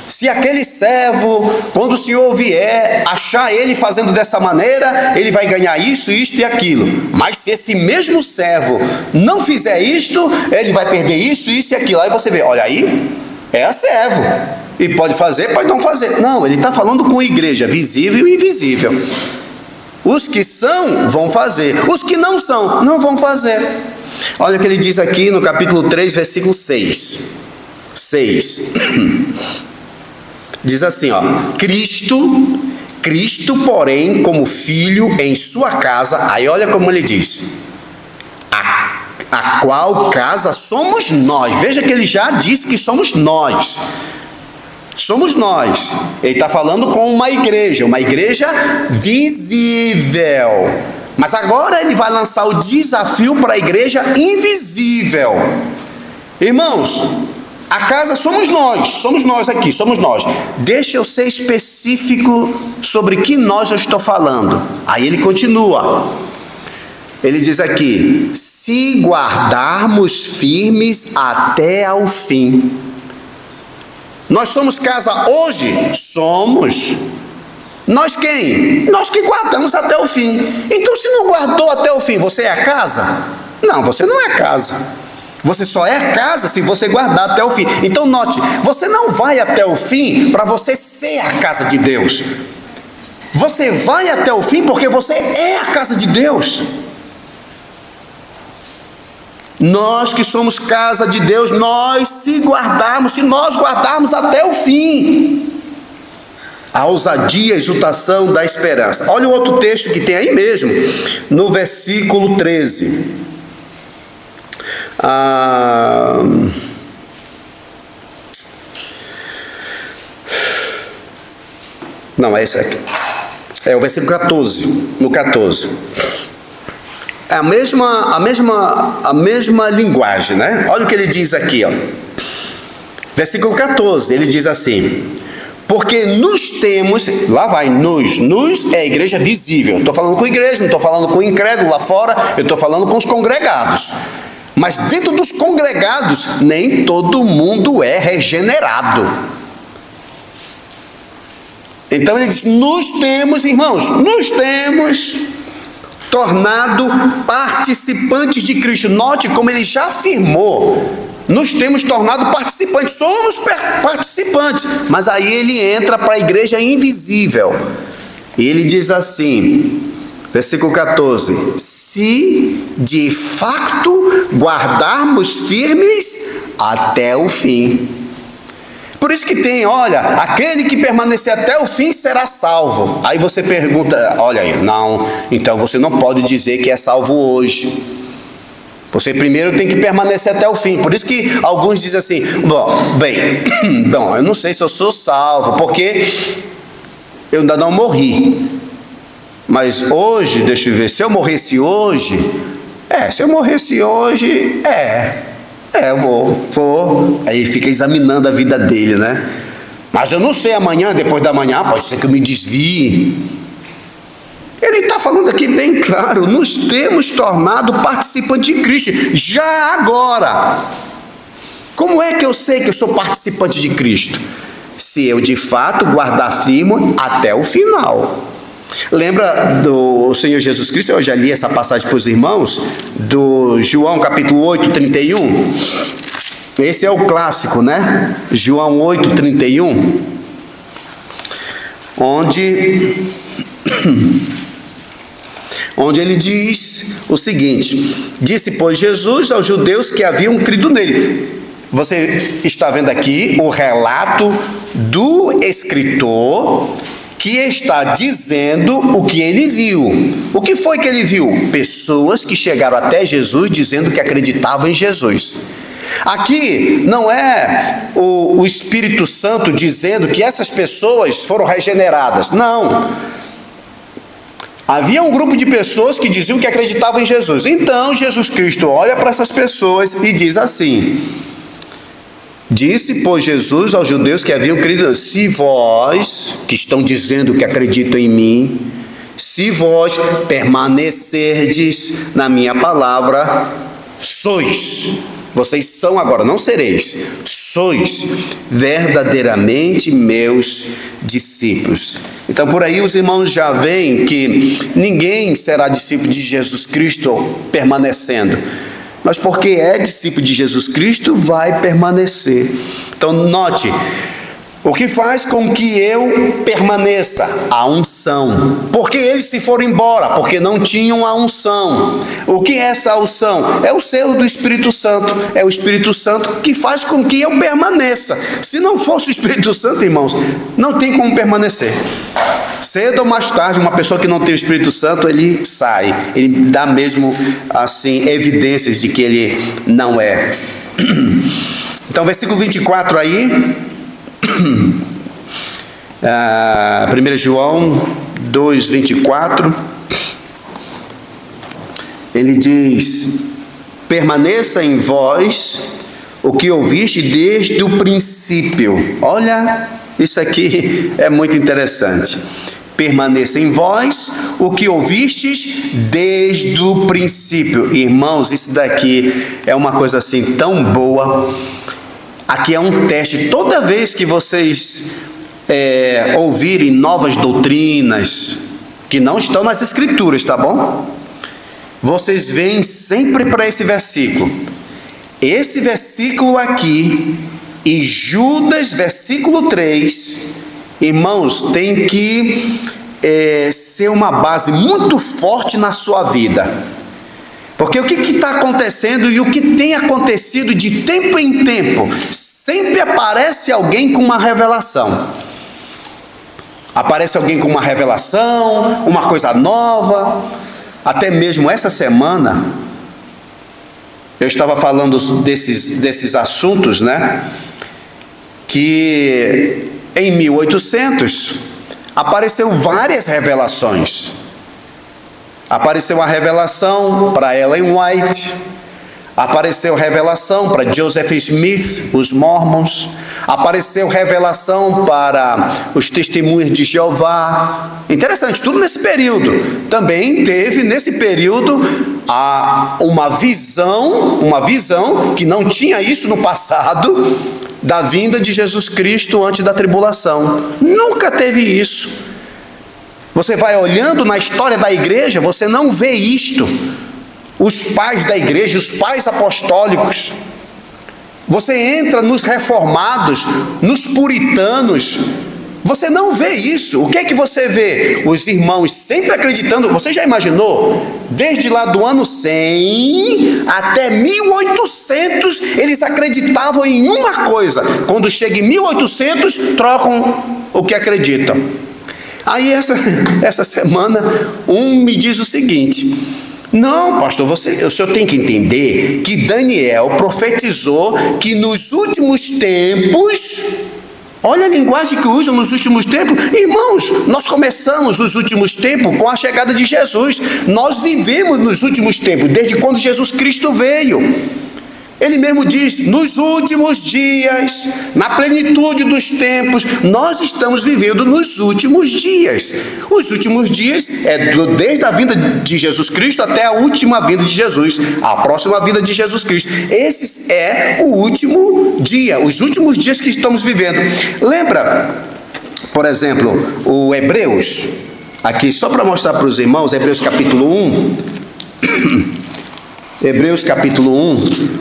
se aquele servo, quando o Senhor vier, achar ele fazendo dessa maneira, ele vai ganhar isso, isto e aquilo. Mas se esse mesmo servo não fizer isto, ele vai perder isso, isso e aquilo. Aí você vê, olha aí, é servo. E pode fazer, pode não fazer. Não, ele está falando com a igreja, visível e invisível. Os que são, vão fazer. Os que não são, não vão fazer. Olha o que ele diz aqui no capítulo 3, versículo 6. Diz assim, ó: Cristo, porém, como filho em sua casa. Aí olha como ele diz: a qual casa somos nós. Veja que ele já disse que somos nós. Somos nós. Ele está falando com uma igreja visível. Mas agora ele vai lançar o desafio para a igreja invisível. Irmãos, a casa somos nós aqui, somos nós. Deixa eu ser específico sobre que nós eu estou falando. Aí ele continua. Ele diz aqui: se guardarmos firmes até ao fim. Nós somos casa hoje? Somos. Nós quem? Nós que guardamos até o fim. Então, se não guardou até o fim, você é a casa? Não, você não é a casa. Você só é casa se você guardar até o fim. Então note, você não vai até o fim para você ser a casa de Deus. Você vai até o fim porque você é a casa de Deus. Nós que somos casa de Deus, se nós guardarmos até o fim. A ousadia, a exultação da esperança. Olha o outro texto que tem aí mesmo, no versículo 13. Não, é esse aqui. É o versículo 14. No 14. É a mesma linguagem, né? Olha o que ele diz aqui, ó. Versículo 14, ele diz assim: porque nos temos, lá vai, nos é a igreja visível. Estou falando com a igreja, não estou falando com o incrédulo lá fora, eu estou falando com os congregados. Mas dentro dos congregados, nem todo mundo é regenerado. Então ele diz: nos temos, irmãos, tornado participantes de Cristo. Note como ele já afirmou. Nos temos tornado participantes, somos participantes. Mas aí ele entra para a igreja invisível. E ele diz assim, versículo 14: se de fato guardarmos firmes até o fim. Por isso que tem, olha, aquele que permanecer até o fim será salvo. Aí você pergunta, olha aí, não, então você não pode dizer que é salvo hoje. Você primeiro tem que permanecer até o fim. Por isso que alguns dizem assim: bom, eu não sei se eu sou salvo, porque eu ainda não morri. Mas hoje, deixa eu ver, se eu morresse hoje, eu vou. Aí fica examinando a vida dele, né? Mas eu não sei amanhã, depois da manhã, pode ser que eu me desvie. Ele está falando aqui bem claro: nos temos tornado participantes de Cristo, já agora. Como é que eu sei que eu sou participante de Cristo? Se eu de fato guardar firme até o final. Lembra do Senhor Jesus Cristo? Eu já li essa passagem para os irmãos, do João capítulo 8, 31. Esse é o clássico, né? João 8, 31. Onde ele diz o seguinte: disse, pois, Jesus aos judeus que haviam crido nele. Você está vendo aqui o relato do escritor que está dizendo o que ele viu. O que foi que ele viu? Pessoas que chegaram até Jesus dizendo que acreditavam em Jesus. Aqui não é o Espírito Santo dizendo que essas pessoas foram regeneradas. Não. Havia um grupo de pessoas que diziam que acreditavam em Jesus. Então Jesus Cristo olha para essas pessoas e diz assim: disse, pois, Jesus aos judeus que haviam crido: se vós, que estão dizendo que acreditam em mim, se vós permanecerdes na minha palavra, sois. Vocês são agora, não sereis. Sois verdadeiramente meus discípulos. Então, por aí os irmãos já veem que ninguém será discípulo de Jesus Cristo permanecendo. Mas porque é discípulo de Jesus Cristo, vai permanecer. Então, note, o que faz com que eu permaneça? A unção. Porque eles se foram embora, porque não tinham a unção. O que é essa unção? É o selo do Espírito Santo. É o Espírito Santo que faz com que eu permaneça. Se não fosse o Espírito Santo, irmãos, não tem como permanecer. Cedo ou mais tarde, uma pessoa que não tem o Espírito Santo, ele sai. Ele dá mesmo, assim, evidências de que ele não é. Então, versículo 24 aí. 1 João 2,24, ele diz: permaneça em vós o que ouviste desde o princípio. Olha, isso aqui é muito interessante. Permaneça em vós o que ouvistes desde o princípio. Irmãos, isso daqui é uma coisa assim tão boa. Aqui é um teste. Toda vez que vocês ouvirem novas doutrinas que não estão nas Escrituras, tá bom? Vocês vêm sempre para esse versículo. Esse versículo aqui e Judas, versículo 3, irmãos, tem que ser uma base muito forte na sua vida. Porque o que está acontecendo e o que tem acontecido de tempo em tempo, sempre aparece alguém com uma revelação. Aparece alguém com uma revelação, uma coisa nova. Até mesmo essa semana, eu estava falando desses assuntos, né? Que em 1800 apareceu várias revelações. Apareceu a revelação para Ellen White, apareceu revelação para Joseph Smith, os Mormons, apareceu revelação para os Testemunhas de Jeová. Interessante, tudo nesse período. Também teve nesse período uma visão que não tinha isso no passado, da vinda de Jesus Cristo antes da tribulação. Nunca teve isso. Você vai olhando na história da igreja, você não vê isto. Os pais da igreja, os pais apostólicos. Você entra nos reformados, nos puritanos, você não vê isso. O que é que você vê? Os irmãos sempre acreditando. Você já imaginou? Desde lá do ano 100 até 1800, eles acreditavam em uma coisa. Quando chega em 1800, trocam o que acreditam. Aí essa semana, me diz o seguinte: não, pastor, o senhor tem que entender que Daniel profetizou que nos últimos tempos, olha a linguagem que usa, nos últimos tempos. Irmãos, nós começamos os últimos tempos com a chegada de Jesus. Nós vivemos nos últimos tempos, desde quando Jesus Cristo veio. Ele mesmo diz: nos últimos dias, na plenitude dos tempos, nós estamos vivendo nos últimos dias. Os últimos dias é desde a vinda de Jesus Cristo até a última vinda de Jesus, a próxima vinda de Jesus Cristo. Esse é o último dia, os últimos dias que estamos vivendo. Lembra, por exemplo, o Hebreus, aqui só para mostrar para os irmãos, Hebreus capítulo 1. Hebreus capítulo 1,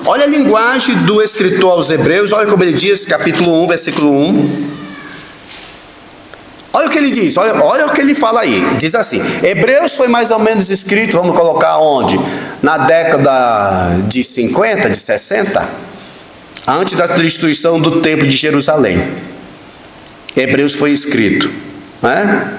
olha a linguagem do escritor aos Hebreus, olha como ele diz, capítulo 1, versículo 1. Olha o que ele diz, olha o que ele fala aí. Diz assim: Hebreus foi mais ou menos escrito, vamos colocar onde? Na década de 50, de 60, antes da destruição do templo de Jerusalém. Hebreus foi escrito, né?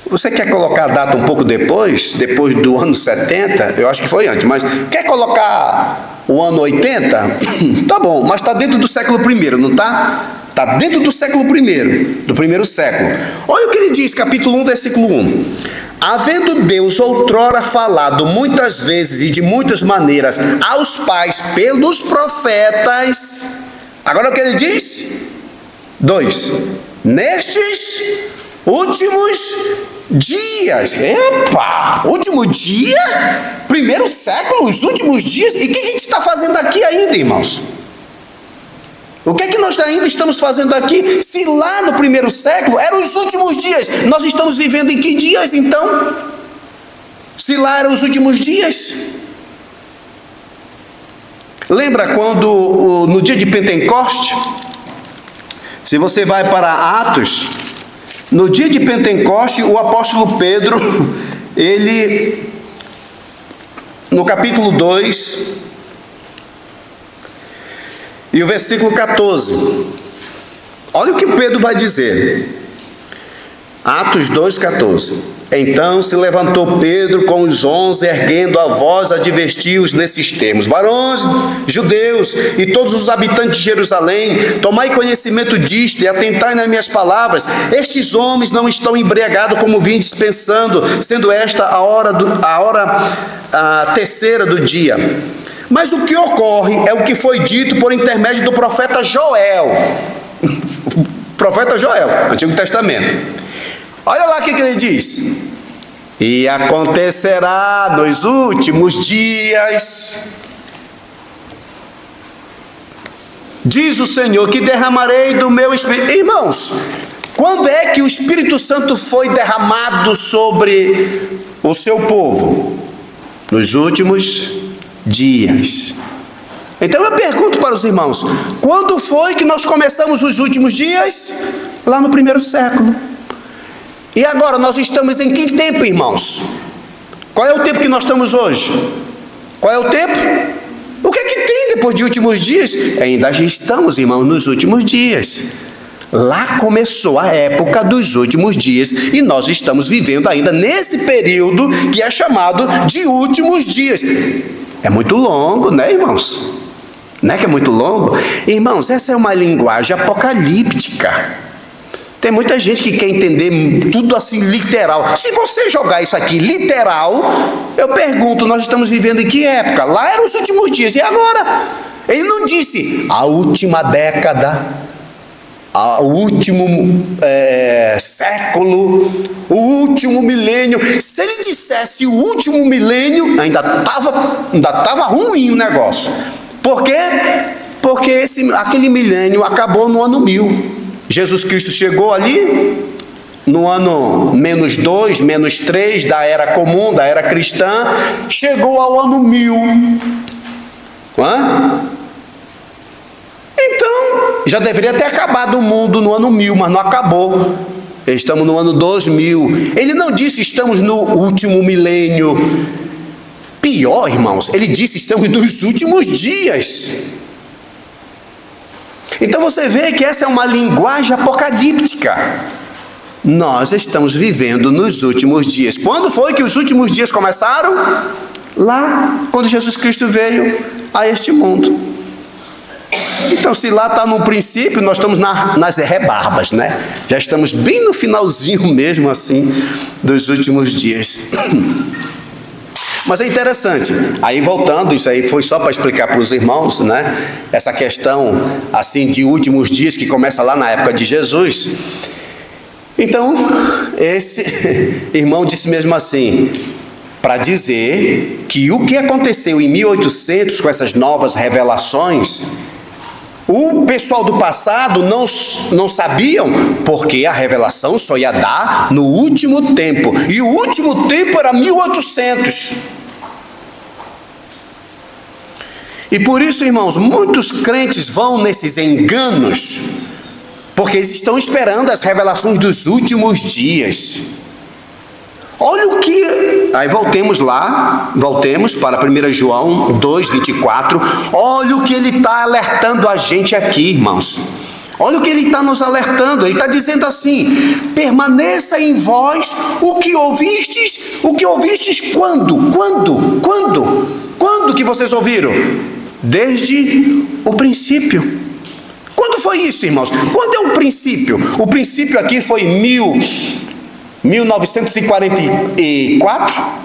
Você quer colocar a data um pouco depois do ano 70? Eu acho que foi antes, mas quer colocar o ano 80, tá bom, mas está dentro do século I, não está? Está dentro do século I, do primeiro século. Olha o que ele diz, capítulo 1, versículo 1. Havendo Deus outrora falado muitas vezes e de muitas maneiras aos pais pelos profetas. Agora o que ele diz? 2. Nestes últimos dias. Epa! Último dia? Primeiro século, os últimos dias? E o que a gente está fazendo aqui ainda, irmãos? O que é que nós ainda estamos fazendo aqui? Se lá no primeiro século eram os últimos dias, nós estamos vivendo em que dias então? Se lá eram os últimos dias. Lembra quando no dia de Pentecoste, se você vai para Atos, no dia de Pentecoste, o apóstolo Pedro, ele, no capítulo 2, e o versículo 14, olha o que Pedro vai dizer. Atos 2,14. Então se levantou Pedro com os 11, erguendo a voz, advertiu-os nesses termos: varões, judeus e todos os habitantes de Jerusalém, tomai conhecimento disto e atentai nas minhas palavras. Estes homens não estão embriagados como vindes pensando, sendo esta a hora terceira do dia. Mas o que ocorre é o que foi dito por intermédio do profeta Joel. Profeta Joel, Antigo Testamento. Olha lá o que ele diz. E acontecerá nos últimos dias, diz o Senhor, que derramarei do meu Espírito. Irmãos, quando é que o Espírito Santo foi derramado sobre o seu povo? Nos últimos dias. Então eu pergunto para os irmãos, quando foi que nós começamos os últimos dias? Lá no primeiro século. E agora nós estamos em que tempo, irmãos? Qual é o tempo que nós estamos hoje? Qual é o tempo? O que é que tem depois de últimos dias? Ainda estamos, irmãos, nos últimos dias. Lá começou a época dos últimos dias e nós estamos vivendo ainda nesse período que é chamado de últimos dias. É muito longo, né, irmãos? Não é que é muito longo? Irmãos, essa é uma linguagem apocalíptica. Tem muita gente que quer entender tudo assim literal. Se você jogar isso aqui literal, eu pergunto, nós estamos vivendo em que época? Lá eram os últimos dias, e agora? Ele não disse a última década, o último século, o último milênio. Se ele dissesse o último milênio, ainda estava ruim o negócio. Por quê? Porque aquele milênio acabou no ano 1000. Jesus Cristo chegou ali no ano -2, -3 da era comum, da era cristã, chegou ao ano 1000. Então, já deveria ter acabado o mundo no ano 1000, mas não acabou. Estamos no ano 2000. Ele não disse estamos no último milênio. Pior, irmãos, ele disse estamos nos últimos dias. Então você vê que essa é uma linguagem apocalíptica. Nós estamos vivendo nos últimos dias. Quando foi que os últimos dias começaram? Lá, quando Jesus Cristo veio a este mundo. Então, se lá está no princípio, nós estamos nas rebarbas, né? Já estamos bem no finalzinho mesmo assim dos últimos dias. Mas é interessante, aí voltando, isso aí foi só para explicar para os irmãos, né? Essa questão assim de últimos dias que começa lá na época de Jesus. Então, esse irmão disse mesmo assim, para dizer que o que aconteceu em 1800 com essas novas revelações, o pessoal do passado não sabiam, porque a revelação só ia dar no último tempo. E o último tempo era 1800. E por isso, irmãos, muitos crentes vão nesses enganos, porque eles estão esperando as revelações dos últimos dias. Olha o que... Aí voltemos para 1 João 2,24. Olha o que ele está alertando a gente aqui, irmãos. Olha o que ele está nos alertando. Ele está dizendo assim: permaneça em vós o que ouvistes. O que ouvistes quando? Quando que vocês ouviram? Desde o princípio. Quando foi isso, irmãos? Quando é o princípio? O princípio aqui foi 1944?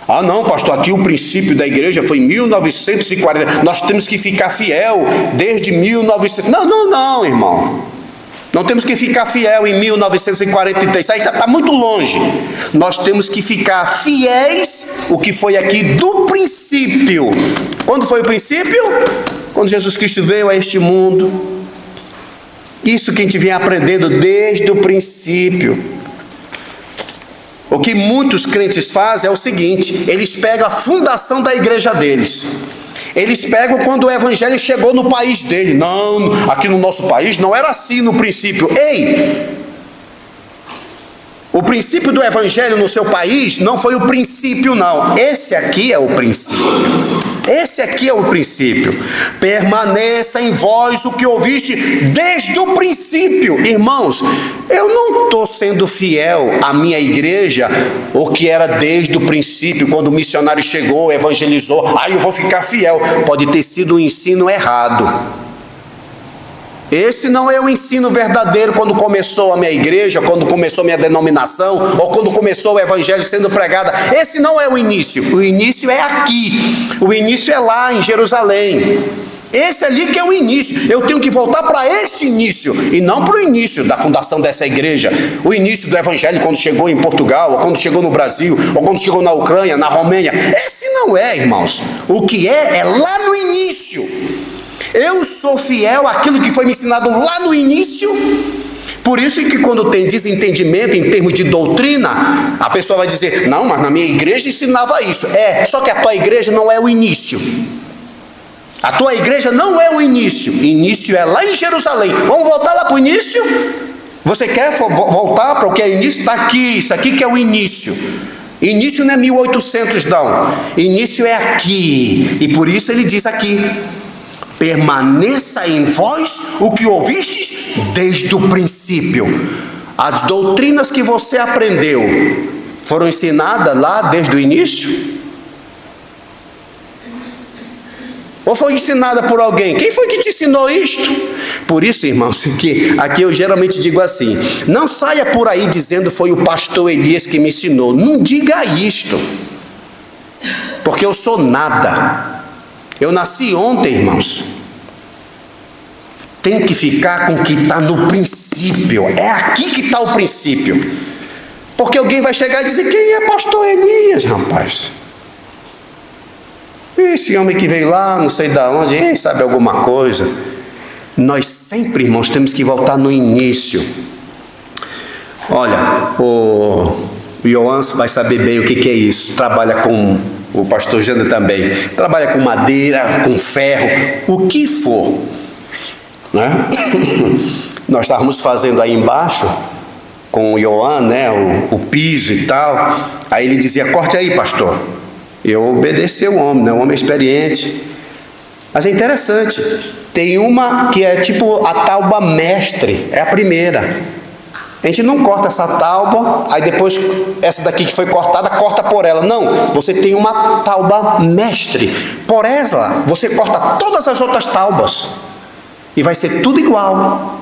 Ah não, pastor, aqui o princípio da igreja foi 1940. Nós temos que ficar fiel desde 1900. Não, irmão. Não temos que ficar fiel em 1943. Isso aí já está muito longe. Nós temos que ficar fiéis o que foi aqui do princípio. Quando foi o princípio? Quando Jesus Cristo veio a este mundo. Isso que a gente vem aprendendo desde o princípio. O que muitos crentes fazem é o seguinte: eles pegam a fundação da igreja deles. Eles pegam quando o evangelho chegou no país dele. Não, aqui no nosso país não era assim no princípio. Ei! O princípio do evangelho no seu país não foi o princípio, não. Esse aqui é o princípio. Esse aqui é o princípio. Permaneça em vós o que ouviste desde o princípio. Irmãos, eu não estou sendo fiel à minha igreja, o que era desde o princípio, quando o missionário chegou, evangelizou. Eu vou ficar fiel. Pode ter sido um ensino errado. Esse não é o ensino verdadeiro quando começou a minha igreja, quando começou a minha denominação, ou quando começou o evangelho sendo pregado. Esse não é o início. O início é aqui. O início é lá em Jerusalém. Esse ali que é o início. Eu tenho que voltar para esse início, e não para o início da fundação dessa igreja. O início do evangelho quando chegou em Portugal, ou quando chegou no Brasil, ou quando chegou na Ucrânia, na Romênia. Esse não é, irmãos. O que é lá no início. Eu sou fiel àquilo que foi me ensinado lá no início. Por isso que quando tem desentendimento em termos de doutrina, a pessoa vai dizer: não, mas na minha igreja ensinava isso. Só que a tua igreja não é o início. A tua igreja não é o início. O início é lá em Jerusalém. Vamos voltar lá para o início? Você quer voltar para o que é início? Está aqui, isso aqui que é o início. Início não é 1800 não. Início é aqui. E por isso ele diz aqui: permaneça em vós o que ouvistes desde o princípio. As doutrinas que você aprendeu foram ensinadas lá desde o início? Ou foi ensinada por alguém? Quem foi que te ensinou isto? Por isso, irmãos, que aqui eu geralmente digo assim: não saia por aí dizendo foi o pastor Elias que me ensinou. Não diga isto, porque eu sou nada. Eu nasci ontem, irmãos. Tem que ficar com o que está no princípio. É aqui que está o princípio. Porque alguém vai chegar e dizer: quem é pastor Elias, rapaz? Esse homem que veio lá, não sei de onde, ele sabe alguma coisa. Nós sempre, irmãos, temos que voltar no início. Olha, o Ioan vai saber bem o que é isso. Trabalha com... O pastor Janda também. Trabalha com madeira, com ferro, o que for, né? Nós estávamos fazendo aí embaixo, com o Ioan, né? O piso e tal. Aí ele dizia: corte aí, pastor. Eu obedeci o homem, né? O homem é experiente. Mas é interessante. Tem uma que é tipo a tauba mestre. É a primeira. A gente não corta essa tauba, aí depois essa daqui que foi cortada, corta por ela. Não, você tem uma tauba mestre. Por ela, você corta todas as outras taubas. E vai ser tudo igual.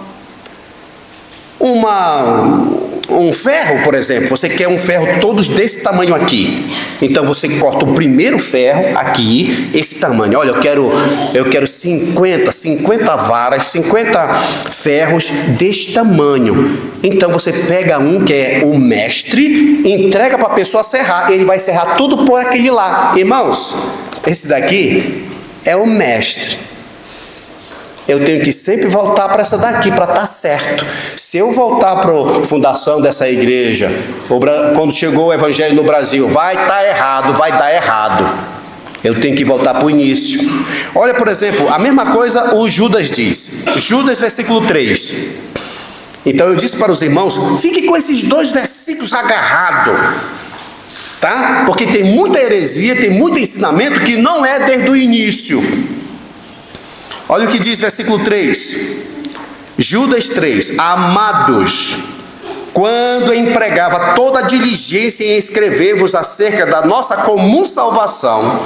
Um ferro, por exemplo, você quer um ferro todos desse tamanho aqui. Então você corta o primeiro ferro aqui, esse tamanho. Olha, eu quero 50 varas, 50 ferros deste tamanho. Então você pega um que é o mestre, entrega para a pessoa serrar. Ele vai serrar tudo por aquele lá. Irmãos, esse daqui é o mestre. Eu tenho que sempre voltar para essa daqui para estar certo. Se eu voltar para a fundação dessa igreja, quando chegou o evangelho no Brasil, vai estar errado, vai dar errado. Eu tenho que voltar para o início. Olha, por exemplo, a mesma coisa o Judas diz. Judas, versículo 3. Então eu disse para os irmãos: fique com esses 2 versículos agarrados, tá? Porque tem muita heresia, tem muito ensinamento que não é desde o início. Olha o que diz versículo 3. Judas 3. Amados, quando empregava toda a diligência em escrever-vos acerca da nossa comum salvação,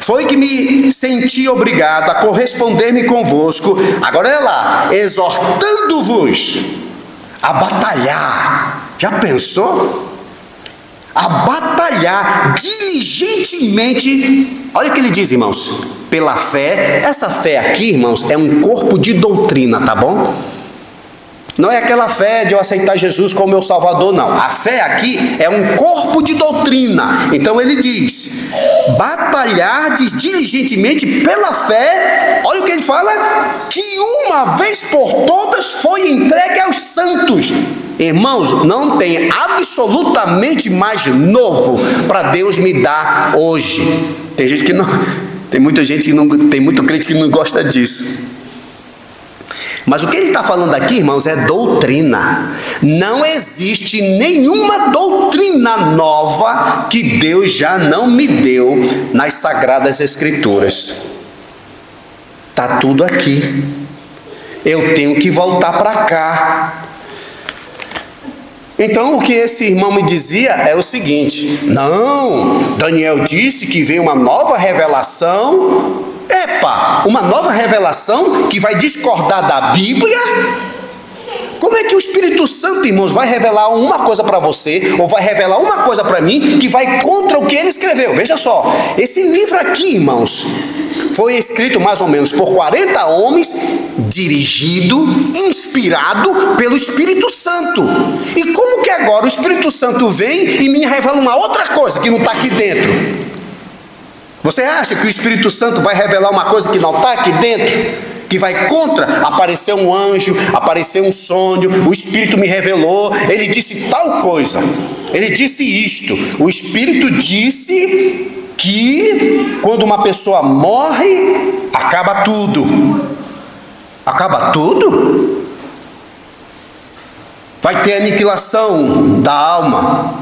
Foi que me senti obrigado a corresponder-me convosco. Agora é lá, exortando-vos a batalhar. Já pensou? A batalhar diligentemente. Olha o que ele diz, irmãos. Pela fé. Essa fé aqui, irmãos, é um corpo de doutrina, tá bom? Não é aquela fé de eu aceitar Jesus como meu Salvador, não. A fé aqui é um corpo de doutrina. Então ele diz: batalhardes diligentemente pela fé. Olha o que ele fala: que uma vez por todas foi entregue aos santos. Irmãos, não tem absolutamente mais novo para Deus me dar hoje. Tem gente que não, tem muita gente que não, tem muito crente que não gosta disso. Mas o que ele está falando aqui, irmãos, é doutrina. Não existe nenhuma doutrina nova que Deus já não me deu nas Sagradas Escrituras. Está tudo aqui. Eu tenho que voltar para cá. Então o que esse irmão me dizia era o seguinte: não, Daniel disse que veio uma nova revelação. Epa, uma nova revelação que vai discordar da Bíblia? Como é que o Espírito Santo, irmãos, vai revelar uma coisa para você, ou vai revelar uma coisa para mim, que vai contra o que ele escreveu? Veja só, esse livro aqui, irmãos, foi escrito mais ou menos por 40 homens, dirigido, inspirado pelo Espírito Santo. E como que agora o Espírito Santo vem e me revela uma outra coisa que não está aqui dentro? Você acha que o Espírito Santo vai revelar uma coisa que não está aqui dentro? Que vai contra? Apareceu um anjo, apareceu um sonho, o Espírito me revelou, ele disse tal coisa, ele disse isto. O Espírito disse que quando uma pessoa morre, acaba tudo. Acaba tudo? Vai ter aniquilação da alma.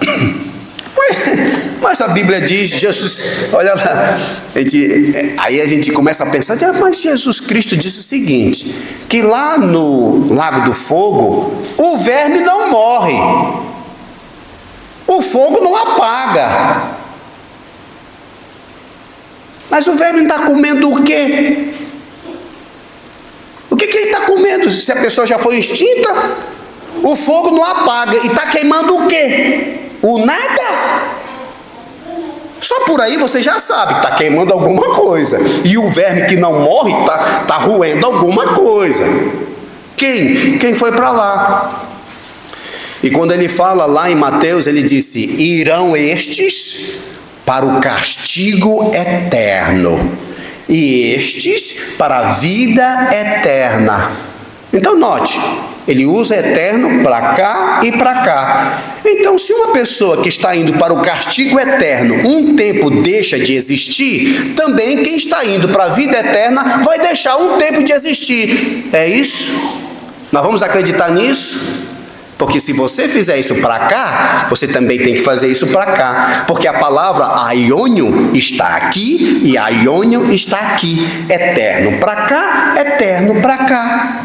Mas a Bíblia diz, Jesus, olha lá, aí a gente começa a pensar: mas Jesus Cristo disse o seguinte, que lá no Lago do Fogo, o verme não morre, o fogo não apaga. Mas o verme está comendo o quê? O que ele está comendo? Se a pessoa já foi extinta, o fogo não apaga, e está queimando o quê? O nada. Só por aí você já sabe, está queimando alguma coisa. E o verme que não morre está roendo alguma coisa. Quem foi para lá? E quando ele fala lá em Mateus, ele disse: irão estes para o castigo eterno, e estes para a vida eterna. Então note, ele usa eterno para cá e para cá. Então, se uma pessoa que está indo para o castigo eterno um tempo deixa de existir, também quem está indo para a vida eterna vai deixar um tempo de existir. É isso? Nós vamos acreditar nisso? Porque se você fizer isso para cá, você também tem que fazer isso para cá. Porque a palavra aiônio está aqui e aiônio está aqui. Eterno para cá, eterno para cá.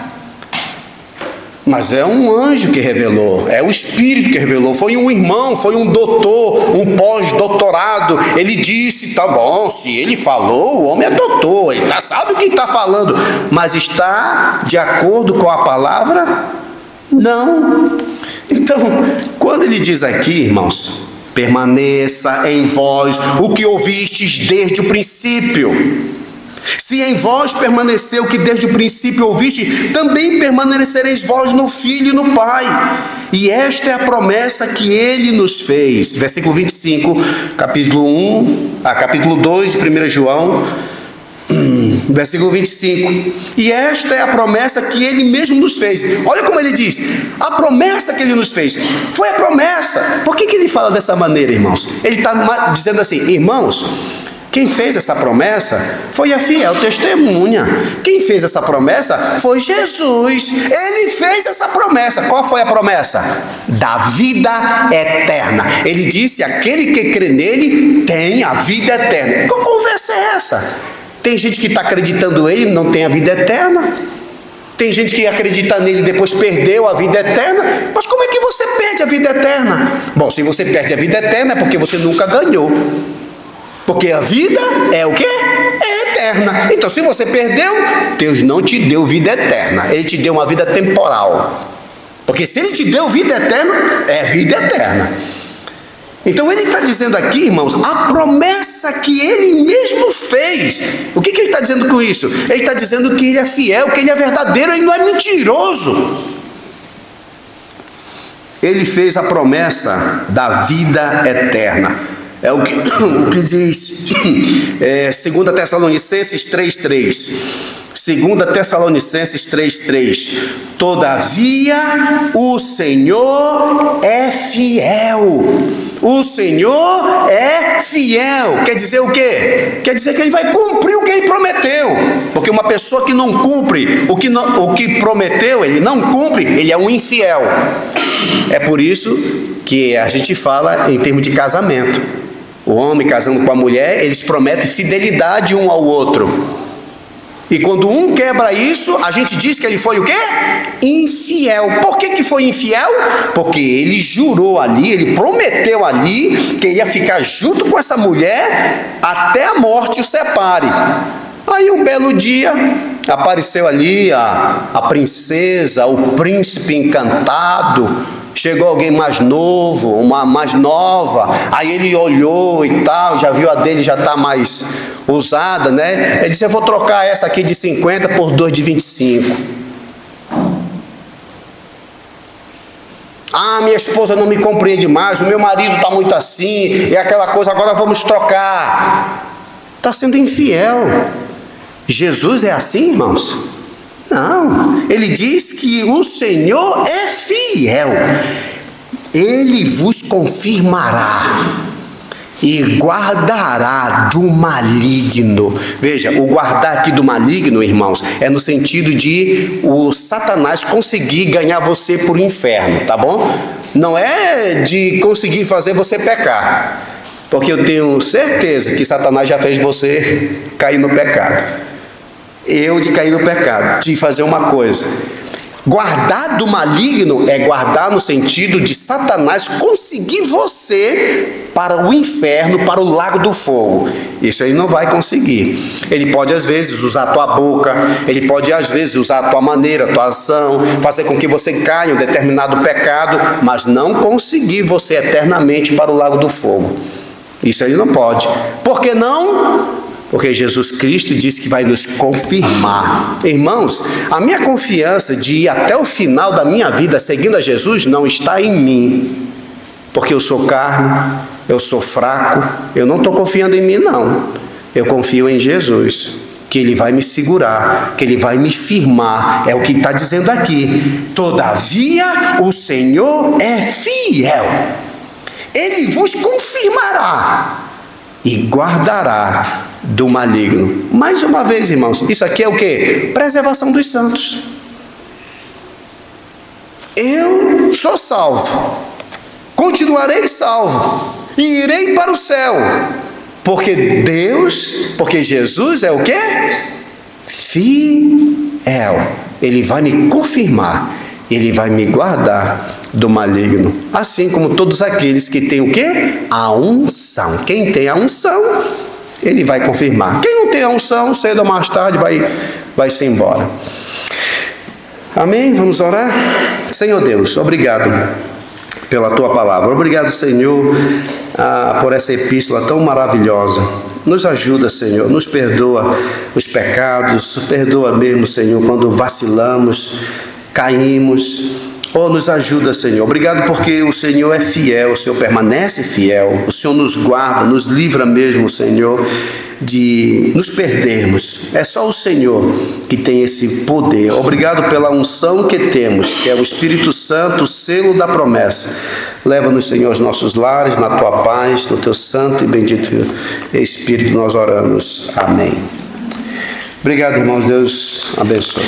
Mas é um anjo que revelou, é o Espírito que revelou, foi um irmão, foi um doutor, um pós-doutorado. Ele disse: tá bom, se ele falou, o homem é doutor, ele sabe o que está falando, mas está de acordo com a palavra? Não. Então, quando ele diz aqui, irmãos, permaneça em vós o que ouvistes desde o princípio. Se em vós permaneceu o que desde o princípio ouviste, também permanecereis vós no Filho e no Pai. E esta é a promessa que ele nos fez. Versículo 25, capítulo 2 de 1 João, versículo 25. E esta é a promessa que ele mesmo nos fez. Olha como ele diz: a promessa que ele nos fez. Foi a promessa. Por que ele fala dessa maneira, irmãos? Ele está dizendo assim: irmãos, quem fez essa promessa foi a fiel testemunha. Quem fez essa promessa foi Jesus. Ele fez essa promessa. Qual foi a promessa? Da vida eterna. Ele disse: aquele que crê nele tem a vida eterna. Que conversa é essa? Tem gente que está acreditando nele e não tem a vida eterna. Tem gente que acredita nele e depois perdeu a vida eterna. Mas como é que você perde a vida eterna? Bom, se você perde a vida eterna é porque você nunca ganhou. Porque a vida é o quê? eterna. Então, se você perdeu, Deus não te deu vida eterna. Ele te deu uma vida temporal. Porque se Ele te deu vida eterna, é vida eterna. Então Ele está dizendo aqui, irmãos, a promessa que Ele mesmo fez. O que Ele está dizendo com isso? Ele está dizendo que Ele é fiel, que Ele é verdadeiro, Ele não é mentiroso. Ele fez a promessa da vida eterna. É o que diz 2 Tessalonicenses 3,3. 2 Tessalonicenses 3,3. Todavia o Senhor é fiel. O Senhor é fiel. Quer dizer o quê? Quer dizer que Ele vai cumprir o que Ele prometeu. Porque uma pessoa que não cumpre o que prometeu, ele não cumpre, ele é um infiel. É por isso que a gente fala em termos de casamento. O homem casando com a mulher, eles prometem fidelidade um ao outro. E quando um quebra isso, a gente diz que ele foi o quê? Infiel. Por que foi infiel? Porque ele jurou ali, ele prometeu ali que ia ficar junto com essa mulher até a morte o separe. Aí um belo dia apareceu ali a princesa, o príncipe encantado. Chegou alguém mais novo, uma mais nova. Aí ele olhou e tal, já viu a dele, já está mais usada, né? Ele disse: eu vou trocar essa aqui de 50 por 2 de 25. Ah, minha esposa não me compreende mais, o meu marido está muito assim, e aquela coisa, agora vamos trocar. Está sendo infiel. Jesus é assim, irmãos? Não, ele diz que o Senhor é fiel. Ele vos confirmará e guardará do maligno. Veja, o guardar aqui do maligno, irmãos, é no sentido de o Satanás conseguir ganhar você por inferno, tá bom? Não é de conseguir fazer você pecar, porque eu tenho certeza que Satanás já fez você cair no pecado. Eu de cair no pecado, de fazer uma coisa. Guardar do maligno é guardar no sentido de Satanás conseguir você para o inferno, para o lago do fogo. Isso ele não vai conseguir. Ele pode às vezes usar a tua boca, ele pode às vezes usar a tua maneira, a tua ação, fazer com que você caia em um determinado pecado, mas não conseguir você eternamente para o lago do fogo. Isso ele não pode. Por que não? Porque Jesus Cristo disse que vai nos confirmar. Irmãos, a minha confiança de ir até o final da minha vida seguindo a Jesus não está em mim. Porque eu sou carne, eu sou fraco, eu não estou confiando em mim não. Eu confio em Jesus, que Ele vai me segurar, que Ele vai me firmar. É o que está dizendo aqui. Todavia o Senhor é fiel. Ele vos confirmará e guardará do maligno. Mais uma vez, irmãos, isso aqui é o que? Preservação dos santos. Eu sou salvo, continuarei salvo e irei para o céu, porque Jesus é o que? Fiel. Ele vai me confirmar, Ele vai me guardar do maligno, assim como todos aqueles que têm o quê? A unção. Quem tem a unção, Ele vai confirmar. Quem não tem a unção, cedo ou mais tarde vai-se embora. Amém? Vamos orar? Senhor Deus, obrigado pela Tua palavra. Obrigado, Senhor, por essa epístola tão maravilhosa. Nos ajuda, Senhor, nos perdoa os pecados, perdoa mesmo, Senhor, quando vacilamos, caímos. Oh, nos ajuda, Senhor. Obrigado porque o Senhor é fiel, o Senhor permanece fiel. O Senhor nos guarda, nos livra mesmo, Senhor, de nos perdermos. É só o Senhor que tem esse poder. Obrigado pela unção que temos, que é o Espírito Santo, o selo da promessa. Leva-nos, Senhor, aos nossos lares, na Tua paz, no Teu santo e bendito Espírito, nós oramos. Amém. Obrigado, irmãos. Deus abençoe.